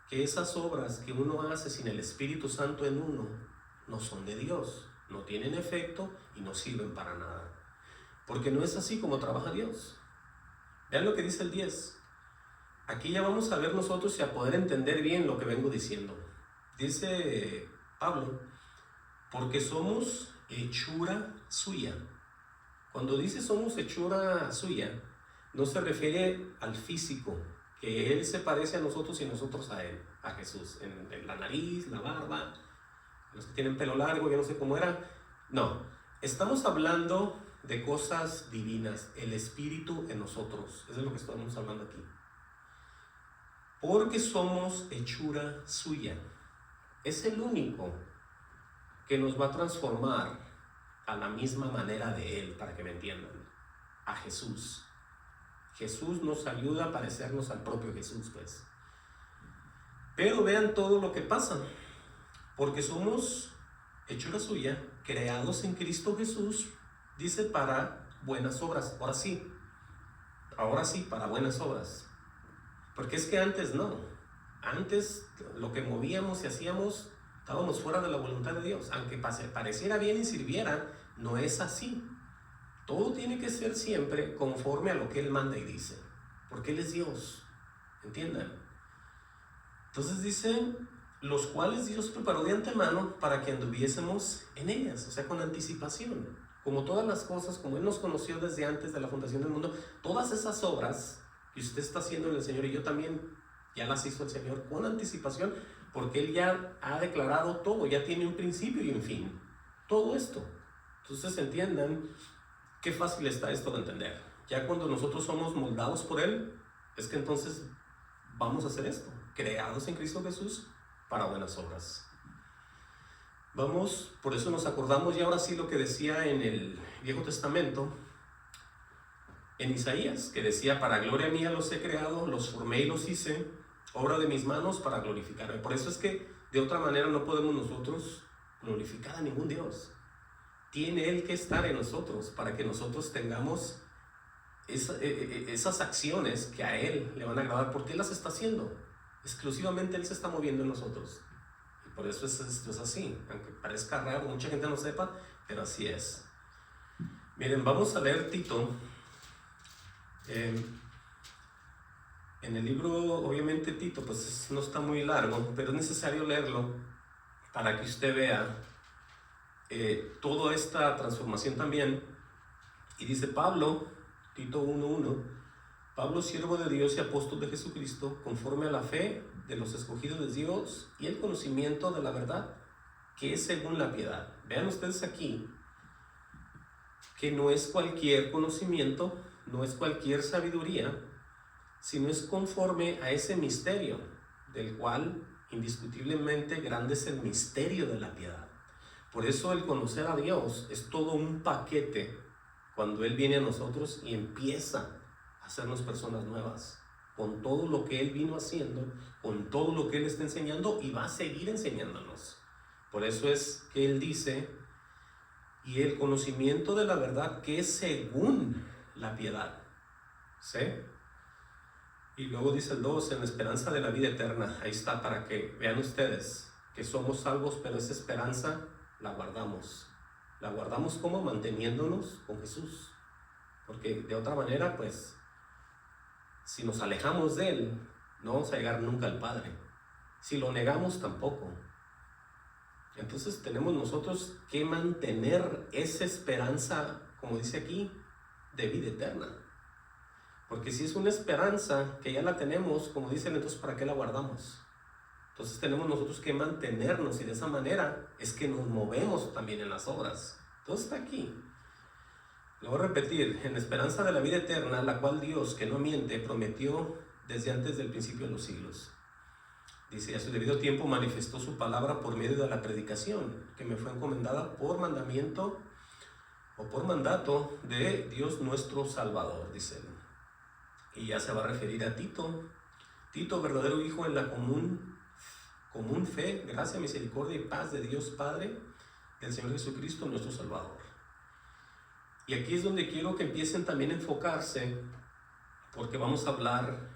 que esas obras que uno hace sin el Espíritu Santo en uno no son de Dios, no tienen efecto y no sirven para nada. Porque no es así como trabaja Dios. Vean lo que dice el 10. Aquí ya vamos a ver nosotros y a poder entender bien lo que vengo diciendo. Dice Pablo, porque somos hechura suya. Cuando dice somos hechura suya, no se refiere al físico, que Él se parece a nosotros y nosotros a Él, a Jesús, en la nariz, la barba, los que tienen pelo largo, yo no sé cómo era. No, estamos hablando de cosas divinas, el Espíritu en nosotros, eso es lo que estamos hablando aquí. Porque somos hechura suya. Es el único que nos va a transformar a la misma manera de Él, para que me entiendan, a Jesús. Jesús nos ayuda a parecernos al propio Jesús, pues. Pero vean todo lo que pasa, porque somos hechura suya, creados en Cristo Jesús, dice, para buenas obras. Ahora sí, para buenas obras. Porque es que antes no. Antes lo que movíamos y hacíamos, estábamos fuera de la voluntad de Dios. Aunque pareciera bien y sirviera, no es así. Todo tiene que ser siempre conforme a lo que Él manda y dice. Porque Él es Dios. ¿Entiendan? Entonces dicen, los cuales Dios preparó de antemano para que anduviésemos en ellas. O sea, con anticipación. como todas las cosas, como Él nos conoció desde antes de la fundación del mundo, todas esas obras que usted está haciendo en el Señor y yo también, ya las hizo el Señor con anticipación, porque Él ya ha declarado todo, ya tiene un principio y un fin. Todo esto. Entonces entiendan qué fácil está esto de entender. Ya cuando nosotros somos moldados por Él, es que entonces vamos a hacer esto, creados en Cristo Jesús para buenas obras. Vamos, por eso nos acordamos y ahora sí lo que decía en el Viejo Testamento, en Isaías, que decía: para gloria mía los he creado, los formé y los hice, obra de mis manos para glorificarme. Por eso es que de otra manera no podemos nosotros glorificar a ningún Dios. Tiene Él que estar en nosotros para que nosotros tengamos esas acciones que a Él le van a agradar, porque Él las está haciendo. Exclusivamente Él se está moviendo en nosotros. Y por eso esto es así, aunque parezca raro, mucha gente no sepa, pero así es. Miren, vamos a leer Tito. En el libro, obviamente Tito, pues no está muy largo, pero es necesario leerlo para que usted vea toda esta transformación también. Y dice Pablo, Tito 1:1, Pablo, siervo de Dios y apóstol de Jesucristo, conforme a la fe de los escogidos de Dios y el conocimiento de la verdad, que es según la piedad. Vean ustedes aquí que no es cualquier conocimiento, no es cualquier sabiduría, sino es conforme a ese misterio, del cual indiscutiblemente grande es el misterio de la piedad. Por eso el conocer a Dios es todo un paquete cuando Él viene a nosotros y empieza a hacernos personas nuevas, con todo lo que Él vino haciendo, con todo lo que Él está enseñando y va a seguir enseñándonos. Por eso es que Él dice: y el conocimiento de la verdad que es según la piedad. ¿Sí? Y luego dice el 2, en la esperanza de la vida eterna. Ahí está, para que vean ustedes que somos salvos, pero esa esperanza la guardamos. La guardamos como manteniéndonos con Jesús. Porque de otra manera, pues, si nos alejamos de Él, no vamos a llegar nunca al Padre. Si lo negamos, tampoco. Entonces tenemos nosotros que mantener esa esperanza, como dice aquí, de vida eterna. Porque si es una esperanza que ya la tenemos, como dicen, entonces ¿para qué la guardamos? Entonces tenemos nosotros que mantenernos, y de esa manera es que nos movemos también en las obras. Todo está aquí. Lo voy a repetir: en la esperanza de la vida eterna, la cual Dios, que no miente, prometió desde antes del principio de los siglos. Dice: a su debido tiempo manifestó su palabra por medio de la predicación, que me fue encomendada por mandamiento o por mandato de Dios nuestro Salvador, dice él. Y ya se va a referir a Tito. Tito, verdadero hijo en la común fe, gracia, misericordia y paz de Dios Padre, del Señor Jesucristo nuestro Salvador. Y aquí es donde quiero que empiecen también a enfocarse, porque vamos a hablar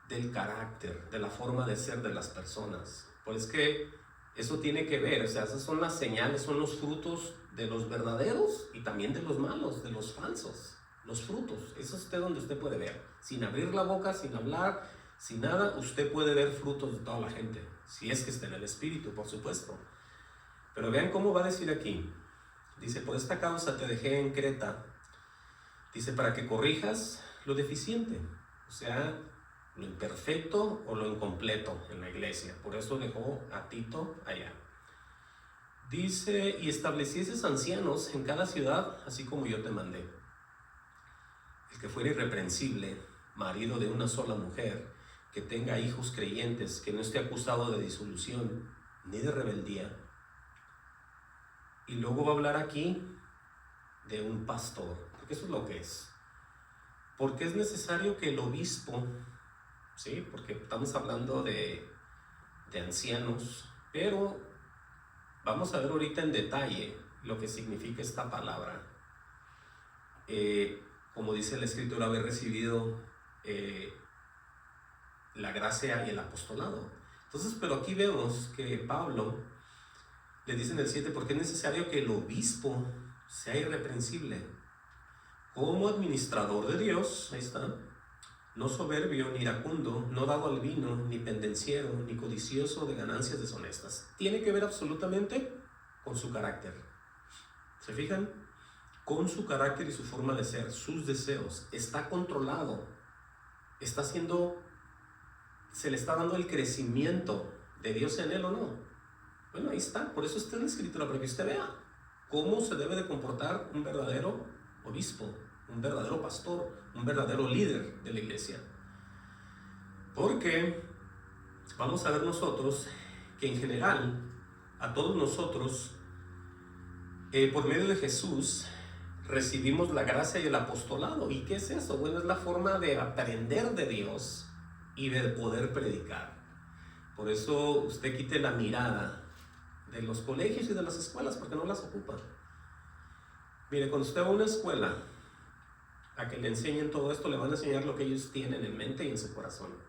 del carácter, de la forma de ser de las personas. Pues que eso tiene que ver, o sea, esas son las señales, son los frutos de los verdaderos y también de los malos, de los falsos. Los frutos, eso es donde usted puede ver, sin abrir la boca, sin hablar, sin nada, usted puede ver frutos de toda la gente, si es que está en el Espíritu, por supuesto. Pero vean cómo va a decir aquí. Dice: por esta causa te dejé en Creta, dice, para que corrijas lo deficiente, o sea, lo imperfecto o lo incompleto en la iglesia. Por eso dejó a Tito allá. Dice: y establecieses ancianos en cada ciudad, así como yo te mandé. El que fuera irreprensible, marido de una sola mujer, que tenga hijos creyentes, que no esté acusado de disolución ni de rebeldía. Y luego va a hablar aquí de un pastor, porque eso es lo que es. Porque es necesario que el obispo, ¿sí? Porque estamos hablando de ancianos, pero vamos a ver ahorita en detalle lo que significa esta palabra. Como dice la Escritura, haber recibido la gracia y el apostolado. Entonces, pero aquí vemos que Pablo le dice en el 7, porque es necesario que el obispo sea irreprensible, como administrador de Dios, ahí está, no soberbio ni iracundo, no dado al vino, ni pendenciero, ni codicioso de ganancias deshonestas. Tiene que ver absolutamente con su carácter. ¿Se fijan? con su carácter y su forma de ser, sus deseos. Está controlado, se le está dando el crecimiento de Dios en él o no. Bueno, ahí está, por eso está en la escritura, para que usted vea cómo se debe de comportar un verdadero obispo, un verdadero pastor, un verdadero líder de la iglesia. Porque vamos a ver nosotros que en general a todos nosotros por medio de Jesús recibimos la gracia y el apostolado. ¿Y qué es eso? Bueno, es la forma de aprender de Dios y de poder predicar. Por eso usted quite la mirada de los colegios y de las escuelas, porque no las ocupa. Mire, cuando usted va a una escuela a que le enseñen todo esto, le van a enseñar lo que ellos tienen en mente y en su corazón.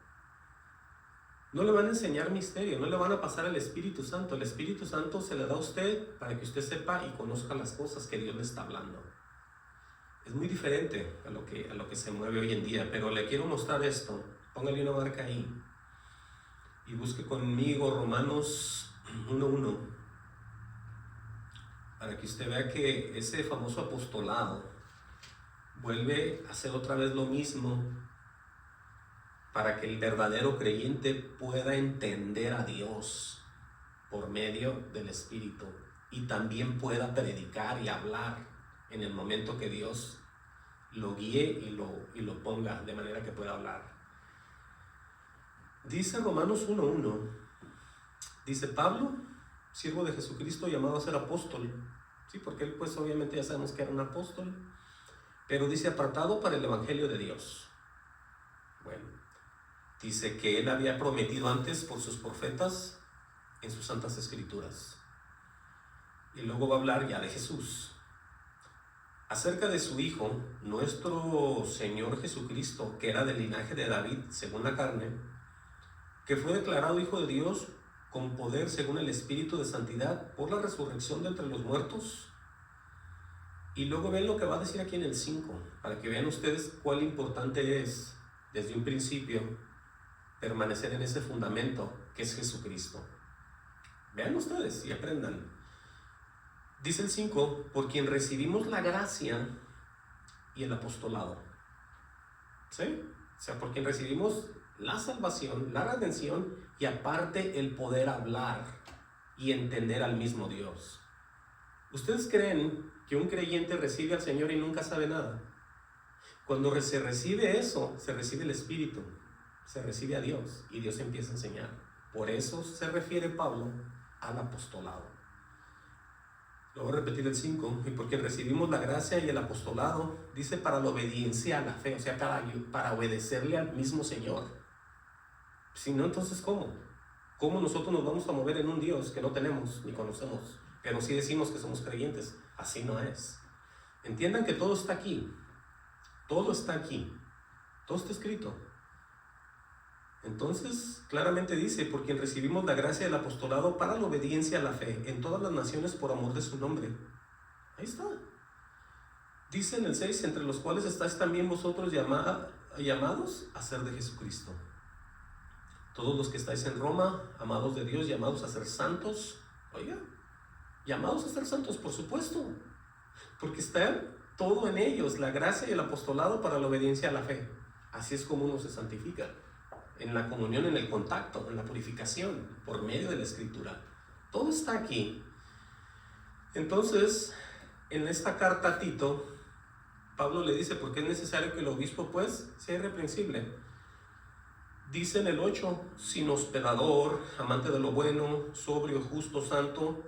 No le van a enseñar misterio, no le van a pasar el Espíritu Santo. El Espíritu Santo se le da a usted para que usted sepa y conozca las cosas que Dios le está hablando. Es muy diferente a lo que se mueve hoy en día, pero le quiero mostrar esto. Póngale una marca ahí y busque conmigo Romanos 1:1 para que usted vea que ese famoso apostolado vuelve a hacer otra vez lo mismo, para que el verdadero creyente pueda entender a Dios por medio del Espíritu y también pueda predicar y hablar en el momento que Dios lo guíe y lo ponga de manera que pueda hablar. Dice Romanos 1:1, dice Pablo, siervo de Jesucristo, llamado a ser apóstol, sí, porque él pues obviamente ya sabemos que era un apóstol, pero dice apartado para el evangelio de Dios. Bueno, dice que él había prometido antes por sus profetas en sus santas escrituras. Y luego va a hablar ya de Jesús. Acerca de su Hijo, nuestro Señor Jesucristo, que era del linaje de David, según la carne, que fue declarado Hijo de Dios con poder según el Espíritu de Santidad por la resurrección de entre los muertos. Y luego ven lo que va a decir aquí en el 5, para que vean ustedes cuál importante es desde un principio permanecer en ese fundamento que es Jesucristo. Vean ustedes y aprendan. Dice el 5, por quien recibimos la gracia y el apostolado. ¿Sí? O sea, por quien recibimos la salvación, la redención y aparte el poder hablar y entender al mismo Dios. ¿Ustedes creen que un creyente recibe al Señor y nunca sabe nada? Cuando se recibe eso, se recibe el Espíritu, se recibe a Dios y Dios empieza a enseñar. Por eso se refiere Pablo al apostolado. Lo voy a repetir el 5, y porque recibimos la gracia y el apostolado, dice para la obediencia a la fe, o sea, para obedecerle al mismo Señor. Si no, entonces ¿cómo? ¿Cómo nosotros nos vamos a mover en un Dios que no tenemos ni conocemos, pero sí decimos que somos creyentes? Así no es. Entiendan que todo está aquí, todo está aquí, todo está escrito. Entonces, claramente dice, por quien recibimos la gracia del apostolado para la obediencia a la fe en todas las naciones por amor de su nombre. Ahí está. Dice en el 6, entre los cuales estáis también vosotros llamados a ser de Jesucristo. Todos los que estáis en Roma, amados de Dios, llamados a ser santos. Oiga, llamados a ser santos, por supuesto, porque está todo en ellos, la gracia y el apostolado para la obediencia a la fe. Así es como uno se santifica. En la comunión, en el contacto, en la purificación, por medio de la Escritura. Todo está aquí. Entonces, en esta carta a Tito, Pablo le dice, porque es necesario que el obispo, pues, sea irreprensible. Dice en el 8, sin hospedador, amante de lo bueno, sobrio, justo, santo,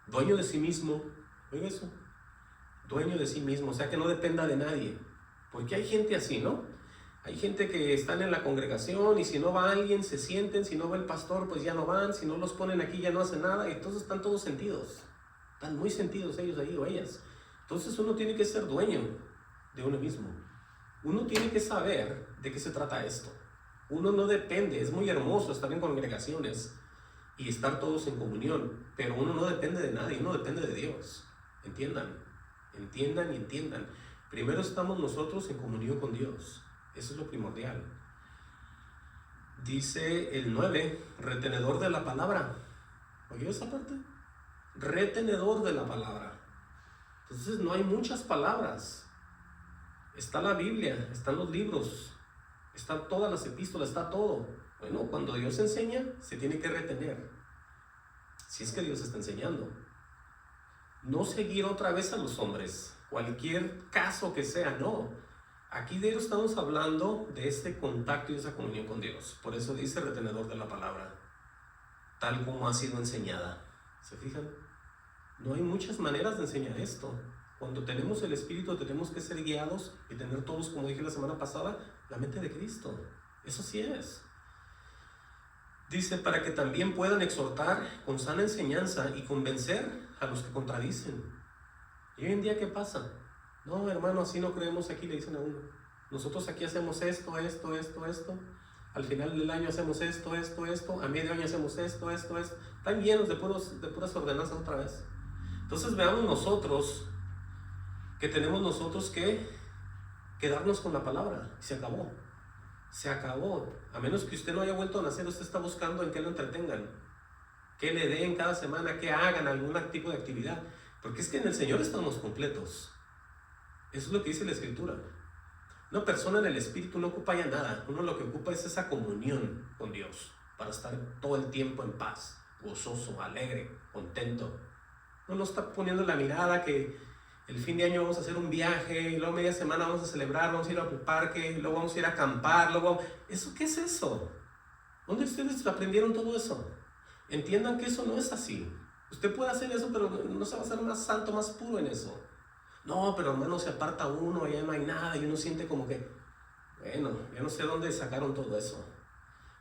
dueño de sí mismo. Oiga eso, dueño de sí mismo, o sea que no dependa de nadie. Porque hay gente así, ¿no? Hay gente que están en la congregación y si no va alguien se sienten, si no va el pastor pues ya no van, si no los ponen aquí ya no hacen nada, y entonces están todos sentidos, están muy sentidos ellos ahí o ellas. Entonces uno tiene que ser dueño de uno mismo, uno tiene que saber de qué se trata esto. Uno no depende, es muy hermoso estar en congregaciones y estar todos en comunión, pero uno no depende de nadie, uno depende de Dios. Entiendan y entiendan. Primero estamos nosotros en comunión con Dios. Eso es lo primordial. Dice el 9, retenedor de la palabra. ¿Oyó esa parte? Retenedor de la palabra. Entonces no hay muchas palabras. Está la Biblia, están los libros, están todas las epístolas, está todo. Bueno, cuando Dios enseña, se tiene que retener. Si es que Dios está enseñando. No seguir otra vez a los hombres, cualquier caso que sea, no. Aquí de ello estamos hablando de este contacto y esa comunión con Dios. Por eso dice retenedor de la palabra, tal como ha sido enseñada. ¿Se fijan? No hay muchas maneras de enseñar esto. Cuando tenemos el Espíritu tenemos que ser guiados y tener todos, como dije la semana pasada, la mente de Cristo. Eso sí es. Dice, para que también puedan exhortar con sana enseñanza y convencer a los que contradicen. ¿Y hoy en día qué pasa? No, hermano, así no creemos aquí, le dicen a uno. Nosotros aquí hacemos esto. Al final del año hacemos esto. A medio año hacemos esto. Están llenos de puras ordenanzas otra vez. Entonces veamos nosotros que tenemos nosotros que quedarnos con la palabra. Se acabó. Se acabó. A menos que usted no haya vuelto a nacer, usted está buscando en qué lo entretengan, qué le den cada semana, qué hagan, algún tipo de actividad. Porque es que en el Señor estamos completos. Eso es lo que dice la Escritura. Una persona en el Espíritu no ocupa ya nada. Uno lo que ocupa es esa comunión con Dios, para estar todo el tiempo en paz, gozoso, alegre, contento. Uno no está poniendo la mirada que el fin de año vamos a hacer un viaje, y luego media semana vamos a celebrar, vamos a ir al parque, y luego vamos a ir a acampar, ¿Eso qué es eso? ¿Dónde ustedes aprendieron todo eso? Entiendan que eso no es así. Usted puede hacer eso, pero no se va a hacer más santo, más puro en eso. No, pero hermano, se aparta uno, allá no hay nada, y uno siente como que, bueno, yo no sé dónde sacaron todo eso.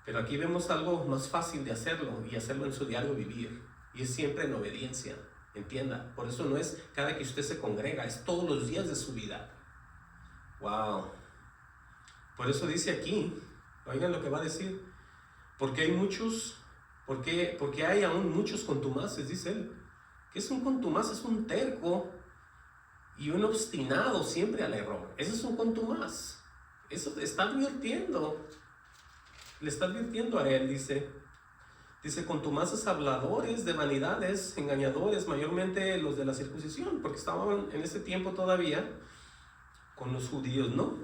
Pero aquí vemos algo más fácil de hacerlo, y hacerlo en su diario vivir. Y es siempre en obediencia. Entienda, por eso no es cada que usted se congrega, es todos los días de su vida. Wow. Por eso dice aquí, oigan lo que va a decir, porque hay muchos, porque hay aún muchos contumaces, dice él. ¿Qué es un contumaz? Es un terco y un obstinado siempre al error. Eso es un contumaz. Eso te está advirtiendo. Le está advirtiendo a él, dice, contumaces, habladores de vanidades, engañadores, mayormente los de la circuncisión, porque estaban en ese tiempo todavía con los judíos, ¿no?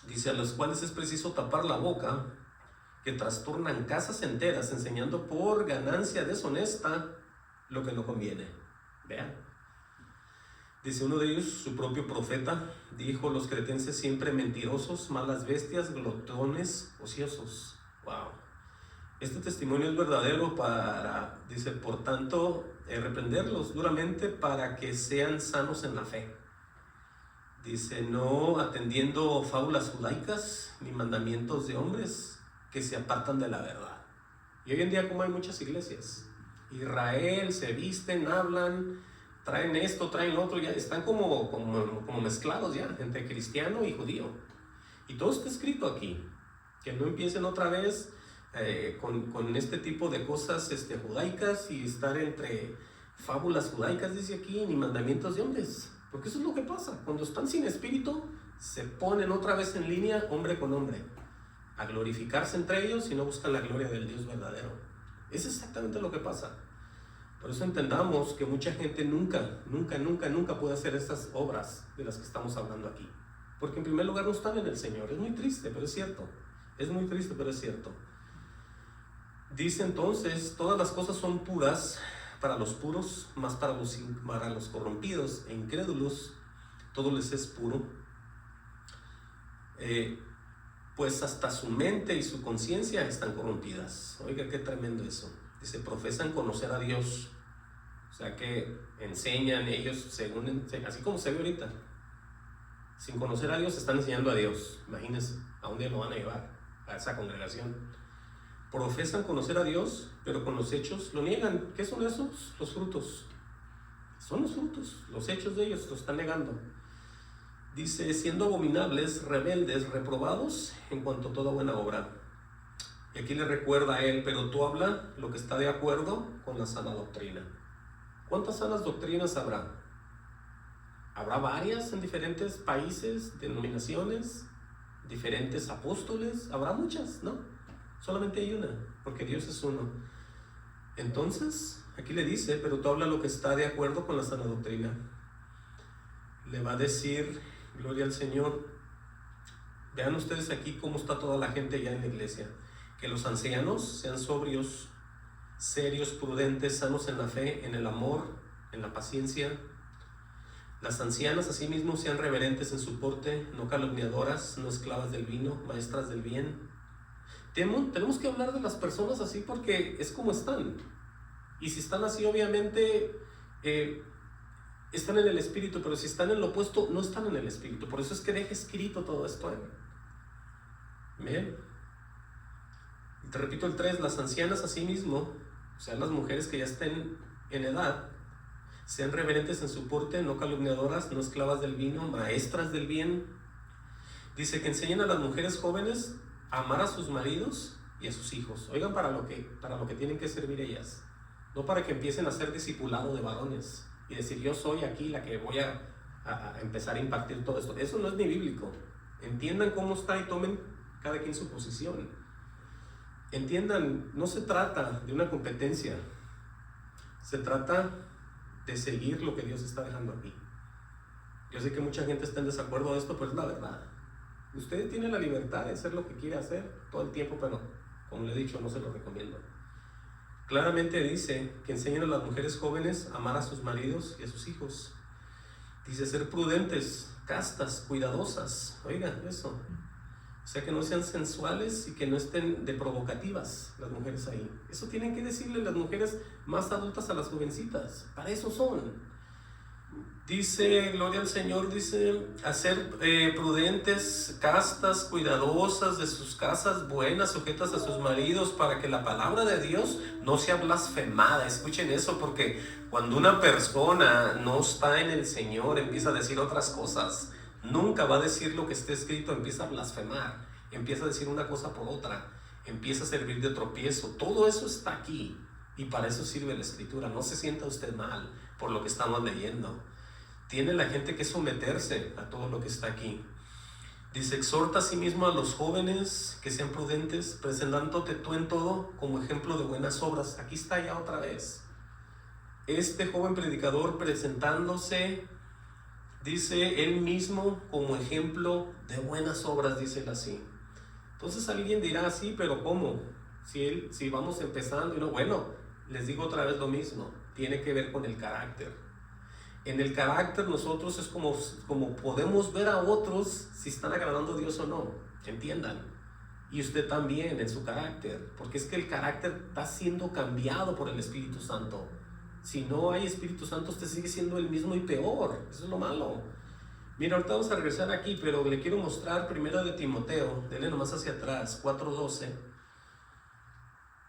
Dice, a los cuales es preciso tapar la boca, que trastornan casas enteras, enseñando por ganancia deshonesta lo que no conviene. Vean. Dice uno de ellos, su propio profeta, dijo, los cretenses siempre mentirosos, malas bestias, glotones, ociosos. Wow. Este testimonio es verdadero dice, por tanto, reprenderlos duramente para que sean sanos en la fe. Dice, no atendiendo fábulas judaicas ni mandamientos de hombres que se apartan de la verdad. Y hoy en día, como hay muchas iglesias, Israel, se visten, hablan, traen esto, traen lo otro, ya están como mezclados ya, entre cristiano y judío. Y todo está escrito aquí, que no empiecen otra vez con este tipo de cosas judaicas y estar entre fábulas judaicas, dice aquí, ni mandamientos de hombres. Porque eso es lo que pasa, cuando están sin espíritu, se ponen otra vez en línea, hombre con hombre, a glorificarse entre ellos y no buscan la gloria del Dios verdadero. Es exactamente lo que pasa. Por eso entendamos que mucha gente nunca puede hacer estas obras de las que estamos hablando aquí. Porque en primer lugar no están en el Señor. Es muy triste, pero es cierto. Es muy triste, pero es cierto. Dice entonces, todas las cosas son puras para los puros, más para los corrompidos e incrédulos, todo les es puro. Pues hasta su mente y su conciencia están corrompidas. Oiga, qué tremendo eso. Dice, profesan conocer a Dios. O sea que enseñan ellos, así como se ve ahorita. Sin conocer a Dios, están enseñando a Dios. Imagínense, ¿a dónde lo van a llevar? A esa congregación. Profesan conocer a Dios, pero con los hechos lo niegan. ¿Qué son esos? Los frutos. Son los frutos, los hechos de ellos lo están negando. Dice, siendo abominables, rebeldes, reprobados en cuanto a toda buena obra. Y aquí le recuerda a él, pero tú habla lo que está de acuerdo con la sana doctrina. ¿Cuántas sanas doctrinas habrá? ¿Habrá varias en diferentes países, denominaciones, diferentes apóstoles? Habrá muchas, ¿no? Solamente hay una, porque Dios es uno. Entonces, aquí le dice, pero tú habla lo que está de acuerdo con la sana doctrina. le va a decir, gloria al Señor. Vean ustedes aquí cómo está toda la gente ya en la iglesia. Que los ancianos sean sobrios, serios, prudentes, sanos en la fe, en el amor, en la paciencia. Las ancianas asimismo sean reverentes en su porte, no calumniadoras, no esclavas del vino, maestras del bien. Tenemos que hablar de las personas así porque es como están. Y si están así, obviamente están en el espíritu, pero si están en lo opuesto, no están en el espíritu. Por eso es que deja escrito todo esto. Bien. Te repito el 3, las ancianas asimismo, o sea, las mujeres que ya estén en edad, sean reverentes en su porte, no calumniadoras, no esclavas del vino, maestras del bien. Dice que enseñen a las mujeres jóvenes a amar a sus maridos y a sus hijos. Oigan, para lo que tienen que servir ellas. No para que empiecen a ser discipulado de varones y decir, yo soy aquí la que voy a empezar a impartir todo esto. Eso no es ni bíblico. Entiendan cómo está y tomen cada quien su posición. Entiendan, no se trata de una competencia. Se trata de seguir lo que Dios está dejando aquí. Yo sé que mucha gente está en desacuerdo de esto, pero es la verdad. Usted tiene la libertad de hacer lo que quiere hacer todo el tiempo, pero como le he dicho, no se lo recomiendo. Claramente dice que enseñen a las mujeres jóvenes a amar a sus maridos y a sus hijos. Dice ser prudentes, castas, cuidadosas. Oiga, eso. O sea, que no sean sensuales y que no estén de provocativas las mujeres ahí. Eso tienen que decirle las mujeres más adultas a las jovencitas. Para eso son. Dice, gloria al Señor, dice, hacer prudentes, castas, cuidadosas de sus casas, buenas, sujetas a sus maridos, para que la palabra de Dios no sea blasfemada. Escuchen eso, porque cuando una persona no está en el Señor, empieza a decir otras cosas. Nunca va a decir lo que esté escrito, empieza a blasfemar, empieza a decir una cosa por otra, empieza a servir de tropiezo. Todo eso está aquí y para eso sirve la Escritura. No se sienta usted mal por lo que estamos leyendo. Tiene la gente que someterse a todo lo que está aquí. Dice, exhorta a sí mismo a los jóvenes que sean prudentes, presentándote tú en todo como ejemplo de buenas obras. Aquí está ya otra vez. Este joven predicador presentándose, dice él mismo como ejemplo de buenas obras, dice él así. Entonces alguien dirá, sí, pero ¿cómo? Si vamos empezando y no, bueno, les digo otra vez lo mismo, tiene que ver con el carácter. En el carácter nosotros es como podemos ver a otros si están agradando a Dios o no, entiendan. Y usted también en su carácter, porque es que el carácter está siendo cambiado por el Espíritu Santo. Si no hay Espíritu Santo, usted sigue siendo el mismo y peor. Eso es lo malo. Mira, ahorita vamos a regresar aquí, pero le quiero mostrar primero de Timoteo, denle nomás hacia atrás, 4:12.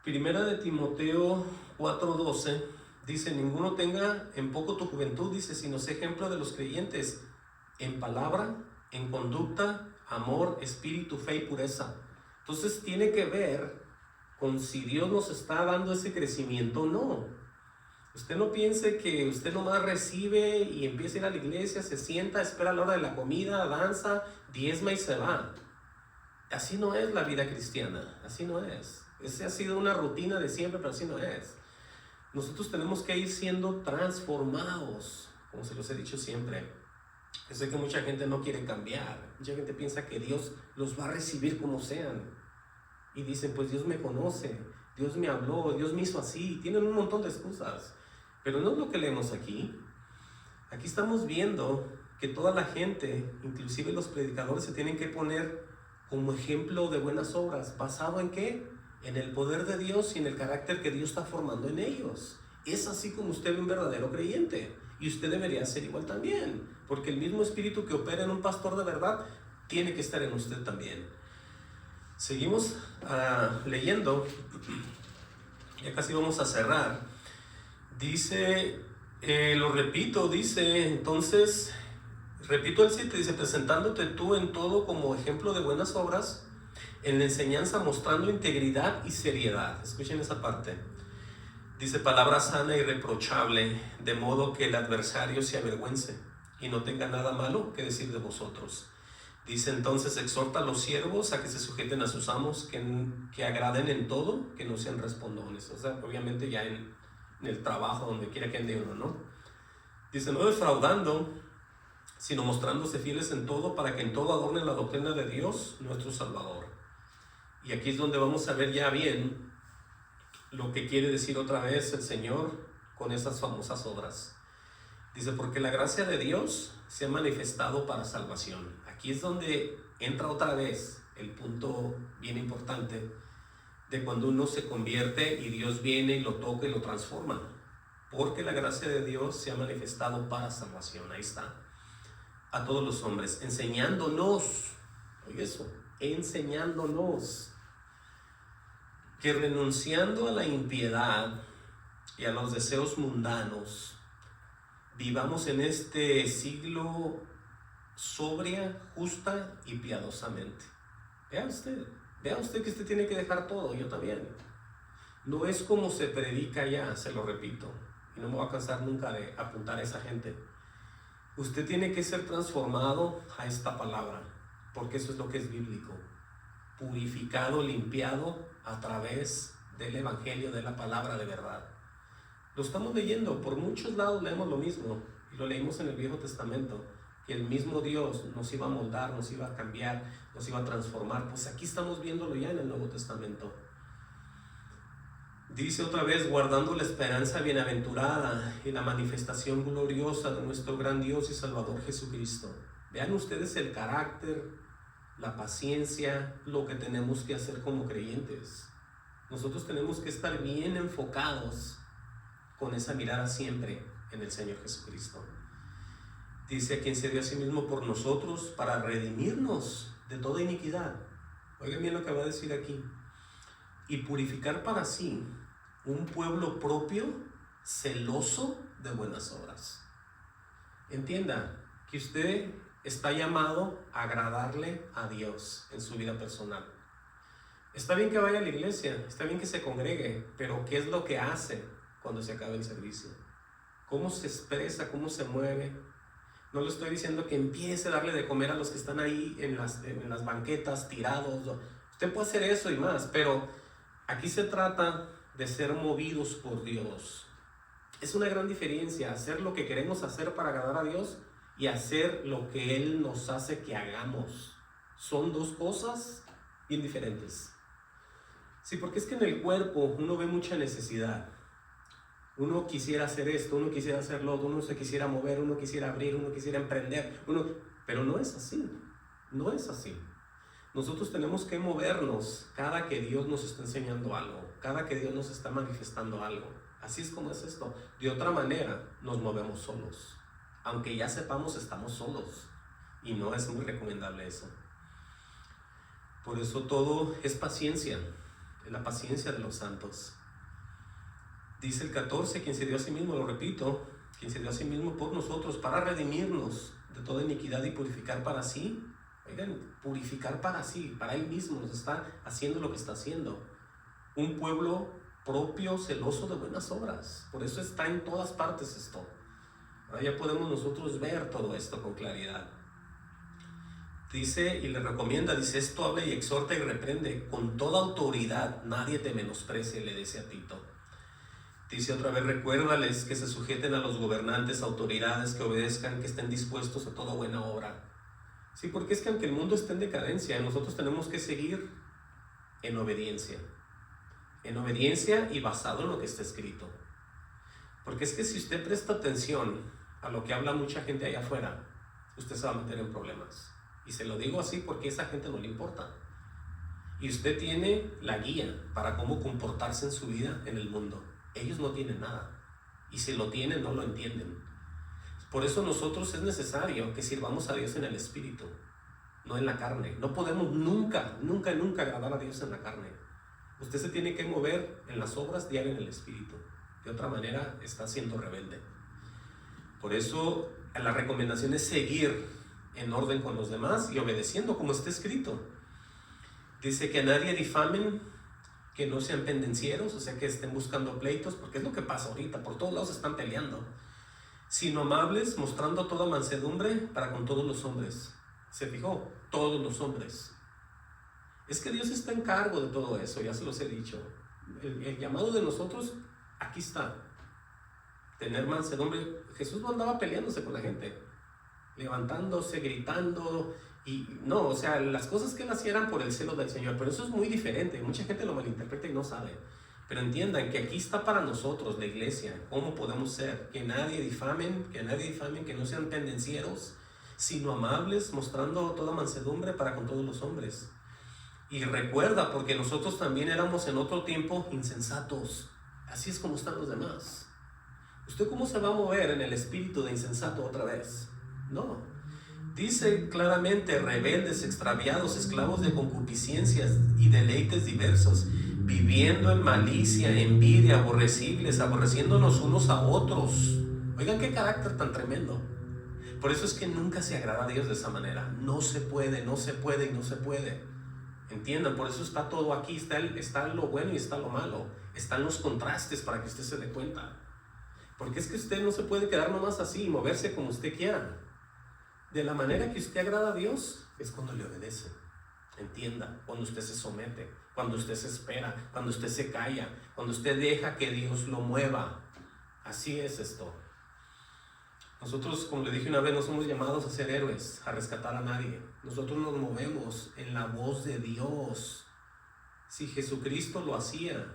Primera de Timoteo 4:12 dice, ninguno tenga en poco tu juventud, dice, sino sé ejemplo de los creyentes en palabra, en conducta, amor, espíritu, fe y pureza. Entonces tiene que ver con si Dios nos está dando ese crecimiento o no. Usted no piense que usted nomás recibe y empieza a ir a la iglesia, se sienta, espera la hora de la comida, danza, diezma y se va. Así no es la vida cristiana, así no es. Esa ha sido una rutina de siempre, pero así no es. Nosotros tenemos que ir siendo transformados, como se los he dicho siempre. Yo sé que mucha gente no quiere cambiar, mucha gente piensa que Dios los va a recibir como sean. Y dicen, pues Dios me conoce, Dios me habló, Dios me hizo así. Tienen un montón de excusas. Pero no es lo que leemos aquí. Aquí estamos viendo que toda la gente, inclusive los predicadores, se tienen que poner como ejemplo de buenas obras. ¿Basado en qué? En el poder de Dios y en el carácter que Dios está formando en ellos. Es así como usted ve un verdadero creyente. Y usted debería ser igual también. Porque el mismo espíritu que opera en un pastor de verdad tiene que estar en usted también. Seguimos leyendo. Ya casi vamos a cerrar. Dice, lo repito, dice, entonces, repito el 7, dice, presentándote tú en todo como ejemplo de buenas obras, en la enseñanza mostrando integridad y seriedad. Escuchen esa parte. Dice, palabra sana y reprochable, de modo que el adversario se avergüence y no tenga nada malo que decir de vosotros. Dice, entonces, exhorta a los siervos a que se sujeten a sus amos, que agraden en todo, que no sean respondones. O sea, obviamente ya en el trabajo, donde quiera que ande uno, ¿no? Dice, no defraudando, sino mostrándose fieles en todo, para que en todo adornen la doctrina de Dios, nuestro Salvador. Y aquí es donde vamos a ver ya bien lo que quiere decir otra vez el Señor con esas famosas obras. Dice, porque la gracia de Dios se ha manifestado para salvación. Aquí es donde entra otra vez el punto bien importante de cuando uno se convierte y Dios viene y lo toca y lo transforma. Porque la gracia de Dios se ha manifestado para salvación. Ahí está. A todos los hombres, enseñándonos, oye eso, enseñándonos que renunciando a la impiedad y a los deseos mundanos, vivamos en este siglo sobria, justa y piadosamente. Vea usted que usted tiene que dejar todo, yo también. No es como se predica ya, se lo repito, y no me voy a cansar nunca de apuntar a esa gente. Usted tiene que ser transformado a esta palabra, porque eso es lo que es bíblico. Purificado, limpiado a través del evangelio, de la palabra de verdad. Lo estamos leyendo, por muchos lados leemos lo mismo, y lo leímos en el Viejo Testamento, que el mismo Dios nos iba a moldar, nos iba a cambiar, nos iba a transformar. Pues aquí estamos viéndolo ya en el Nuevo Testamento. Dice otra vez, guardando la esperanza bienaventurada y la manifestación gloriosa de nuestro gran Dios y Salvador Jesucristo. Vean ustedes el carácter, la paciencia, lo que tenemos que hacer como creyentes. Nosotros tenemos que estar bien enfocados con esa mirada siempre en el Señor Jesucristo. Dice, a quien se dio a sí mismo por nosotros para redimirnos de toda iniquidad. Oigan bien lo que va a decir aquí. Y purificar para sí un pueblo propio, celoso de buenas obras. Entienda que usted está llamado a agradarle a Dios en su vida personal. Está bien que vaya a la iglesia, está bien que se congregue, pero ¿qué es lo que hace cuando se acabe el servicio? ¿Cómo se expresa? ¿Cómo se mueve? No le estoy diciendo que empiece a darle de comer a los que están ahí en las banquetas tirados. Usted puede hacer eso y más, pero aquí se trata de ser movidos por Dios. Es una gran diferencia hacer lo que queremos hacer para agradar a Dios y hacer lo que Él nos hace que hagamos. Son dos cosas bien diferentes. Sí, porque es que en el cuerpo uno ve mucha necesidad. Uno quisiera hacer esto, uno quisiera hacer lo otro, uno se quisiera mover, uno quisiera abrir, uno quisiera emprender, pero no es así, no es así. Nosotros tenemos que movernos cada que Dios nos está enseñando algo, cada que Dios nos está manifestando algo. Así es como es esto. De otra manera nos movemos solos. Aunque ya sepamos, estamos solos. Y no es muy recomendable eso. Por eso todo es paciencia, la paciencia de los santos. Dice el 14, quien se dio a sí mismo, lo repito, quien se dio a sí mismo por nosotros para redimirnos de toda iniquidad y purificar para sí. Oigan, purificar para sí, para Él mismo nos está haciendo lo que está haciendo. Un pueblo propio, celoso de buenas obras. Por eso está en todas partes esto. Ahora ya podemos nosotros ver todo esto con claridad. Dice y le recomienda, dice, esto habla y exhorta y reprende con toda autoridad, nadie te menosprecie, le dice a Tito. Dice otra vez, recuérdales que se sujeten a los gobernantes, autoridades, que obedezcan, que estén dispuestos a toda buena obra. Sí, porque es que aunque el mundo esté en decadencia, nosotros tenemos que seguir en obediencia y basado en lo que está escrito. Porque es que si usted presta atención a lo que habla mucha gente allá afuera, usted se va a meter en problemas. Y se lo digo así porque a esa gente no le importa. Y usted tiene la guía para cómo comportarse en su vida en el mundo. Ellos no tienen nada. Y si lo tienen, no lo entienden. Por eso nosotros es necesario que sirvamos a Dios en el Espíritu, no en la carne. No podemos nunca agradar a Dios en la carne. Usted se tiene que mover en las obras diarias en el Espíritu. De otra manera está siendo rebelde. Por eso la recomendación es seguir en orden con los demás y obedeciendo como está escrito. Dice que a nadie difamen, que no sean pendencieros, o sea que estén buscando pleitos, porque es lo que pasa ahorita, por todos lados están peleando. Sino amables, mostrando toda mansedumbre para con todos los hombres. ¿Se fijó? Todos los hombres. Es que Dios está en cargo de todo eso, ya se los he dicho. El llamado de nosotros, aquí está. Tener mansedumbre. Jesús no andaba peleándose con la gente. levantándose, gritando, y no, o sea, las cosas que él hacía eran por el celo del Señor, pero eso es muy diferente, mucha gente lo malinterpreta y no sabe. Pero entiendan que aquí está para nosotros la iglesia, cómo podemos ser, que nadie difamen, que no sean pendencieros, sino amables, mostrando toda mansedumbre para con todos los hombres. Y recuerda, porque nosotros también éramos en otro tiempo insensatos, así es como están los demás. ¿Usted cómo se va a mover en el espíritu de insensato otra vez? No. Dice claramente: rebeldes, extraviados, esclavos de concupiscencias y deleites diversos, viviendo en malicia, envidia, aborrecibles, aborreciéndonos unos a otros. Oigan qué carácter tan tremendo. Por eso es que nunca se agrada a Dios de esa manera. No se puede, no se puede y no se puede. Entiendan, por eso está todo aquí, está lo bueno y está lo malo. Están los contrastes para que usted se dé cuenta. Porque es que usted no se puede quedar nomás así y moverse como usted quiera. De la manera que usted agrada a Dios es cuando le obedece. Entienda, cuando usted se somete, cuando usted se espera, cuando usted se calla, cuando usted deja que Dios lo mueva. Así es esto. Nosotros, como le dije una vez, no somos llamados a ser héroes, a rescatar a nadie. Nosotros nos movemos en la voz de Dios. Si Jesucristo lo hacía,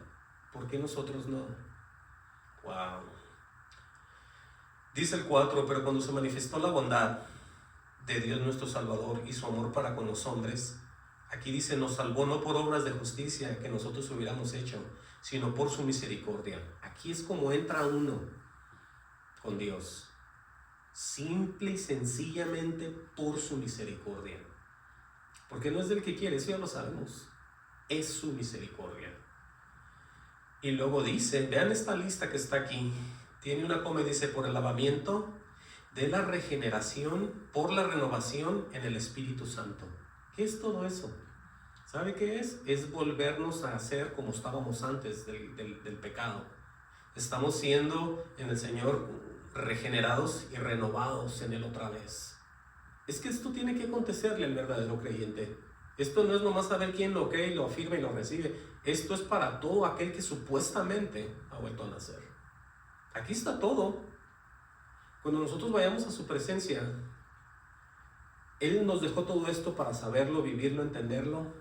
¿por qué nosotros no? Wow. Dice el 4: pero cuando se manifestó la bondad de Dios nuestro Salvador y su amor para con los hombres, aquí dice, nos salvó no por obras de justicia que nosotros hubiéramos hecho, sino por su misericordia. Aquí es como entra uno con Dios, simple y sencillamente por su misericordia, porque no es del que quiere, eso ya lo sabemos, es su misericordia. Y luego dice, vean esta lista que está aquí, tiene una coma y dice, por el lavamiento de la regeneración, por la renovación en el Espíritu Santo. ¿Qué es todo eso? ¿Sabe qué es? Es volvernos a ser como estábamos antes del pecado. Estamos siendo en el Señor regenerados y renovados en Él otra vez. Es que esto tiene que acontecerle al verdadero creyente. Esto no es nomás saber quién lo cree y lo afirma y lo recibe. Esto es para todo aquel que supuestamente ha vuelto a nacer. Aquí está todo. Cuando nosotros vayamos a su presencia, Él nos dejó todo esto para saberlo, vivirlo, entenderlo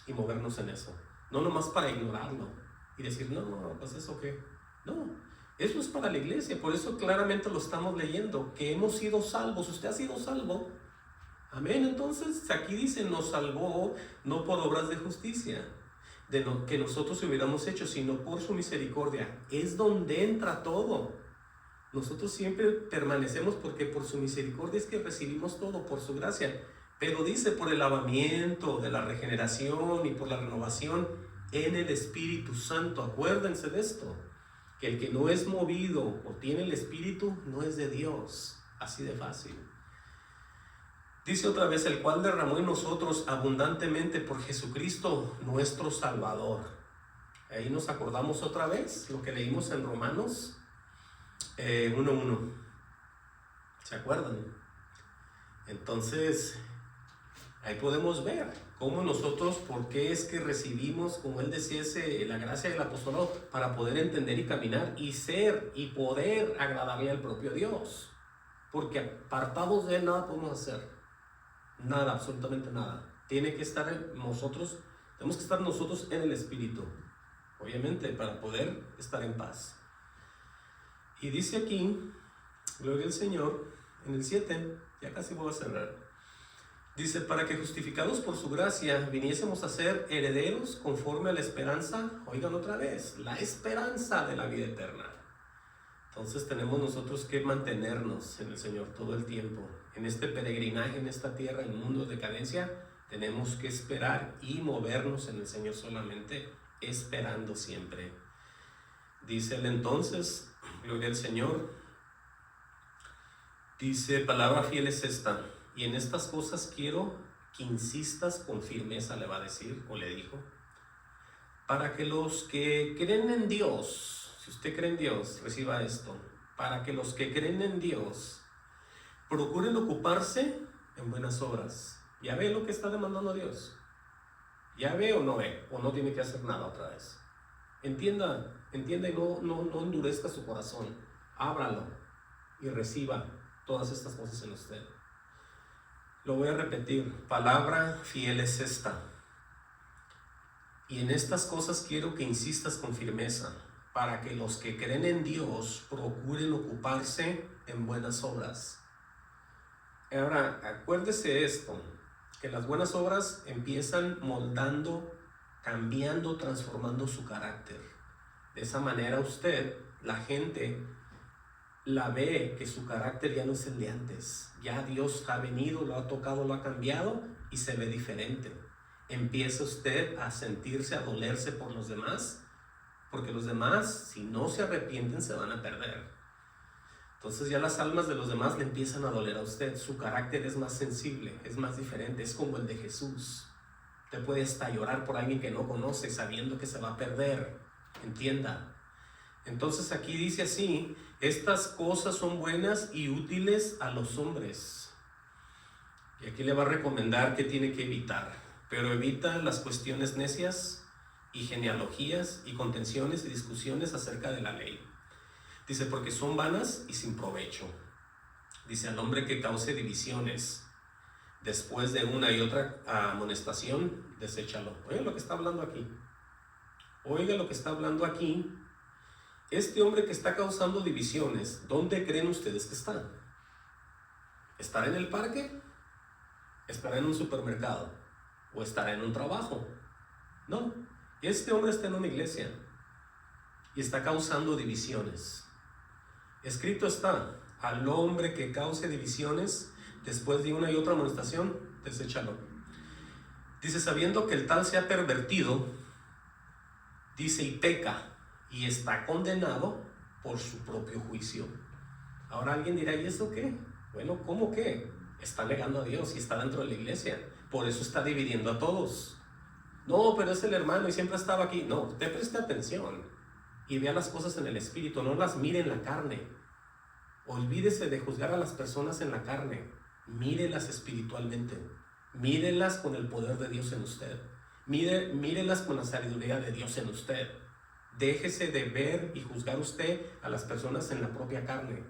y movernos en eso. No nomás para ignorarlo y decir, no, pues eso qué. No, eso es para la iglesia. Por eso claramente lo estamos leyendo, que hemos sido salvos. Usted ha sido salvo. Amén. Entonces aquí dice, nos salvó no por obras de justicia, que nosotros hubiéramos hecho, sino por su misericordia. Es donde entra todo. Nosotros siempre permanecemos porque por su misericordia es que recibimos todo, por su gracia. Pero dice, por el lavamiento de la regeneración y por la renovación en el Espíritu Santo. Acuérdense de esto, que el que no es movido o tiene el Espíritu no es de Dios. Así de fácil. Dice otra vez, el cual derramó en nosotros abundantemente por Jesucristo nuestro Salvador. Ahí nos acordamos otra vez lo que leímos en Romanos 1:1. ¿Se acuerdan? Entonces, ahí podemos ver cómo nosotros, por qué es que recibimos, como él decía, la gracia del apostolado, para poder entender y caminar y ser y poder agradarle al propio Dios. Porque apartados de él nada podemos hacer. Nada, absolutamente nada. Tiene que estar nosotros, tenemos que estar nosotros en el Espíritu, obviamente, para poder estar en paz. Y dice aquí, gloria al Señor, en el 7, ya casi voy a cerrar. Dice, para que justificados por su gracia viniésemos a ser herederos conforme a la esperanza, oigan otra vez, la esperanza de la vida eterna. Entonces tenemos nosotros que mantenernos en el Señor todo el tiempo. En este peregrinaje, en esta tierra, en el mundo de decadencia, tenemos que esperar y movernos en el Señor solamente, esperando siempre. Dice él entonces, gloria al Señor, dice, palabra fiel es esta, y en estas cosas quiero que insistas con firmeza, le va a decir, o le dijo, para que los que creen en Dios, si usted cree en Dios, reciba esto, para que los que creen en Dios procuren ocuparse en buenas obras. ¿Ya ve lo que está demandando Dios? ¿Ya ve o no tiene que hacer nada otra vez? Entienda y no endurezca su corazón. Ábralo y reciba todas estas cosas en usted. Lo voy a repetir, palabra fiel es esta. Y en estas cosas quiero que insistas con firmeza, para que los que creen en Dios procuren ocuparse en buenas obras. Ahora, acuérdese esto, que las buenas obras empiezan moldando, cambiando, transformando su carácter. De esa manera usted, la gente, la ve que su carácter ya no es el de antes. Ya Dios ha venido, lo ha tocado, lo ha cambiado y se ve diferente. Empieza usted a sentirse, a dolerse por los demás, porque los demás, si no se arrepienten, se van a perder. Entonces ya las almas de los demás le empiezan a doler a usted. Su carácter es más sensible, es más diferente, es como el de Jesús. Usted puede hasta llorar por alguien que no conoce, sabiendo que se va a perder. Entienda. Entonces aquí dice así: estas cosas son buenas y útiles a los hombres. Y aquí le va a recomendar que tiene que evitar. Pero evita las cuestiones necias y genealogías y contenciones y discusiones acerca de la ley. Dice, porque son vanas y sin provecho. Dice, al hombre que cause divisiones después de una y otra amonestación, deséchalo. Oiga lo que está hablando aquí. Oiga lo que está hablando aquí. Este hombre que está causando divisiones, ¿dónde creen ustedes que está? ¿Estará en el parque? ¿Estará en un supermercado? ¿O estará en un trabajo? No. Este hombre está en una iglesia y está causando divisiones. Escrito está, al hombre que cause divisiones después de una y otra amonestación, deséchalo. Dice, sabiendo que el tal se ha pervertido, dice, y peca, y está condenado por su propio juicio. Ahora alguien dirá, ¿y eso qué? Bueno, ¿cómo qué? Está negando a Dios y está dentro de la iglesia, por eso está dividiendo a todos. No, pero es el hermano y siempre estaba aquí. No, te preste atención y vea las cosas en el espíritu, no las mire en la carne. Olvídese de juzgar a las personas en la carne, mírelas espiritualmente, mírelas con el poder de Dios en usted, mírelas con la sabiduría de Dios en usted. Déjese de ver y juzgar usted a las personas en la propia carne.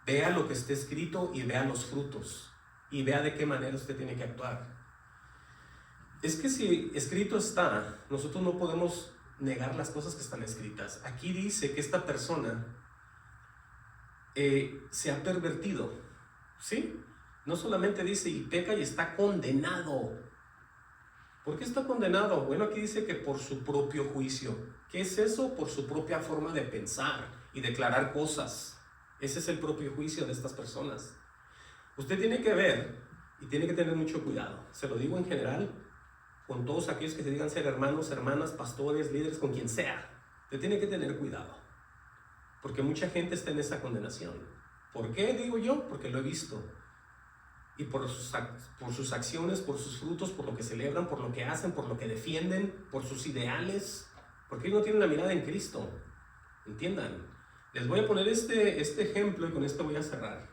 Vea lo que está escrito y vea los frutos y vea de qué manera usted tiene que actuar. Es que si escrito está, nosotros no podemos negar las cosas que están escritas. Aquí dice que esta persona se ha pervertido, ¿sí? No solamente dice y peca y está condenado. ¿Por qué está condenado? Bueno, aquí dice que por su propio juicio. ¿Qué es eso? Por su propia forma de pensar y declarar cosas. Ese es el propio juicio de estas personas. Usted tiene que ver y tiene que tener mucho cuidado. Se lo digo en general, con todos aquellos que se digan ser hermanos, hermanas, pastores, líderes, con quien sea. Usted tiene que tener cuidado, porque mucha gente está en esa condenación. ¿Por qué digo yo? Porque lo he visto. Y por sus acciones, por sus frutos, por lo que celebran, por lo que hacen, por lo que defienden, por sus ideales, porque ellos no tienen la mirada en Cristo. Entiendan. Les voy a poner este ejemplo y con esto voy a cerrar,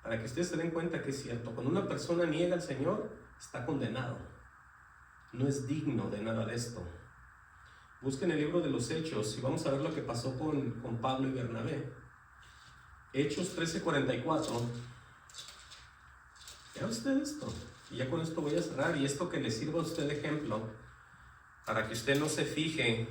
para que ustedes se den cuenta que es cierto. Cuando una persona niega al Señor, está condenado. No es digno de nada de esto. Busquen el libro de los Hechos y vamos a ver lo que pasó con Pablo y Bernabé. Hechos 13:44. Vea usted esto. Y ya con esto voy a cerrar. Y esto que le sirva a usted de ejemplo, para que usted no se fije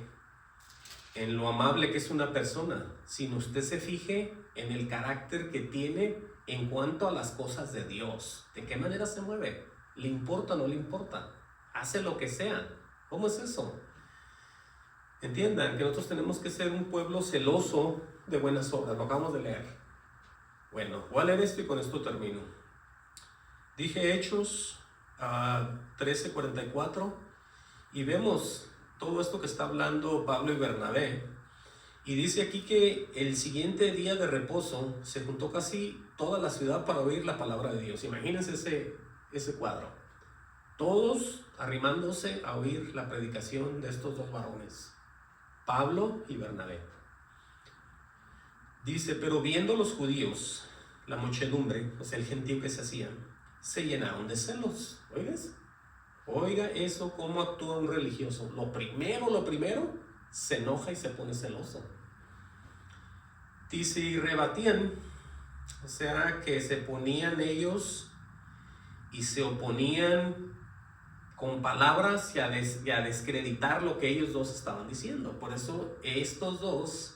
en lo amable que es una persona, sino usted se fije en el carácter que tiene en cuanto a las cosas de Dios. ¿De qué manera se mueve? ¿Le importa o no le importa? ¿Hace lo que sea? ¿Cómo es eso? Entiendan que nosotros tenemos que ser un pueblo celoso de buenas obras. Lo acabamos de leer. Bueno, voy a leer esto y con esto termino. Dije Hechos 13:44 y vemos todo esto que está hablando Pablo y Bernabé. Y dice aquí que el siguiente día de reposo se juntó casi toda la ciudad para oír la palabra de Dios. Imagínense ese cuadro. Todos arrimándose a oír la predicación de estos dos varones, Pablo y Bernabé. Dice, pero viendo los judíos la muchedumbre, o sea, el gentío que se hacía, se llenaron de celos. Oiga eso, cómo actúa un religioso. Lo primero, se enoja y se pone celoso. Dice, y rebatían, o sea, que se ponían ellos y se oponían con palabras y a descreditar lo que ellos dos estaban diciendo. Por eso estos dos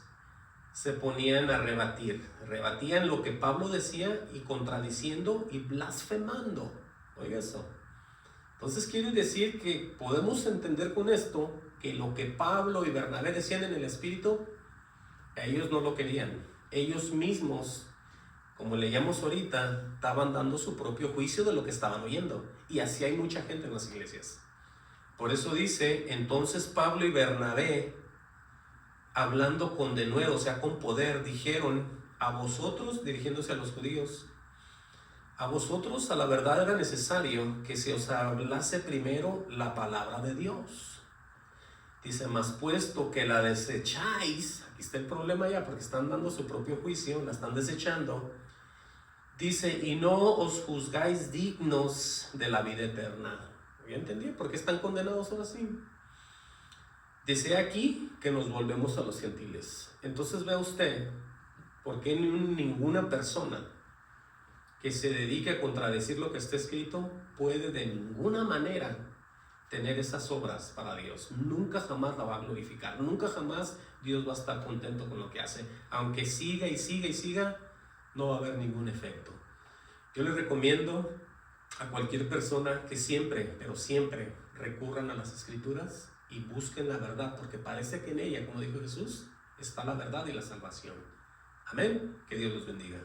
se ponían a rebatían lo que Pablo decía y contradiciendo y blasfemando. Oiga eso. Entonces quiere decir que podemos entender con esto que lo que Pablo y Bernabé decían en el Espíritu, ellos no lo querían. Ellos mismos, como leíamos ahorita, estaban dando su propio juicio de lo que estaban oyendo. Y así hay mucha gente en las iglesias. Por eso dice, entonces Pablo y Bernabé, hablando con denuedo, o sea, con poder, dijeron a vosotros, dirigiéndose a los judíos, a vosotros a la verdad era necesario que se os hablase primero la palabra de Dios. Dice, mas puesto que la desecháis, aquí está el problema ya, porque están dando su propio juicio, la están desechando. Dice, y no os juzgáis dignos de la vida eterna. ¿Ya entendí? ¿Por qué están condenados ahora sí? Dice aquí que nos volvemos a los gentiles. Entonces vea usted, ¿por qué ninguna persona que se dedique a contradecir lo que está escrito puede de ninguna manera tener esas obras para Dios? Nunca jamás la va a glorificar. Nunca jamás Dios va a estar contento con lo que hace. Aunque siga y siga y siga, no va a haber ningún efecto. Yo les recomiendo a cualquier persona que siempre, pero siempre recurran a las Escrituras y busquen la verdad, porque parece que en ella, como dijo Jesús, está la verdad y la salvación. Amén. Que Dios los bendiga.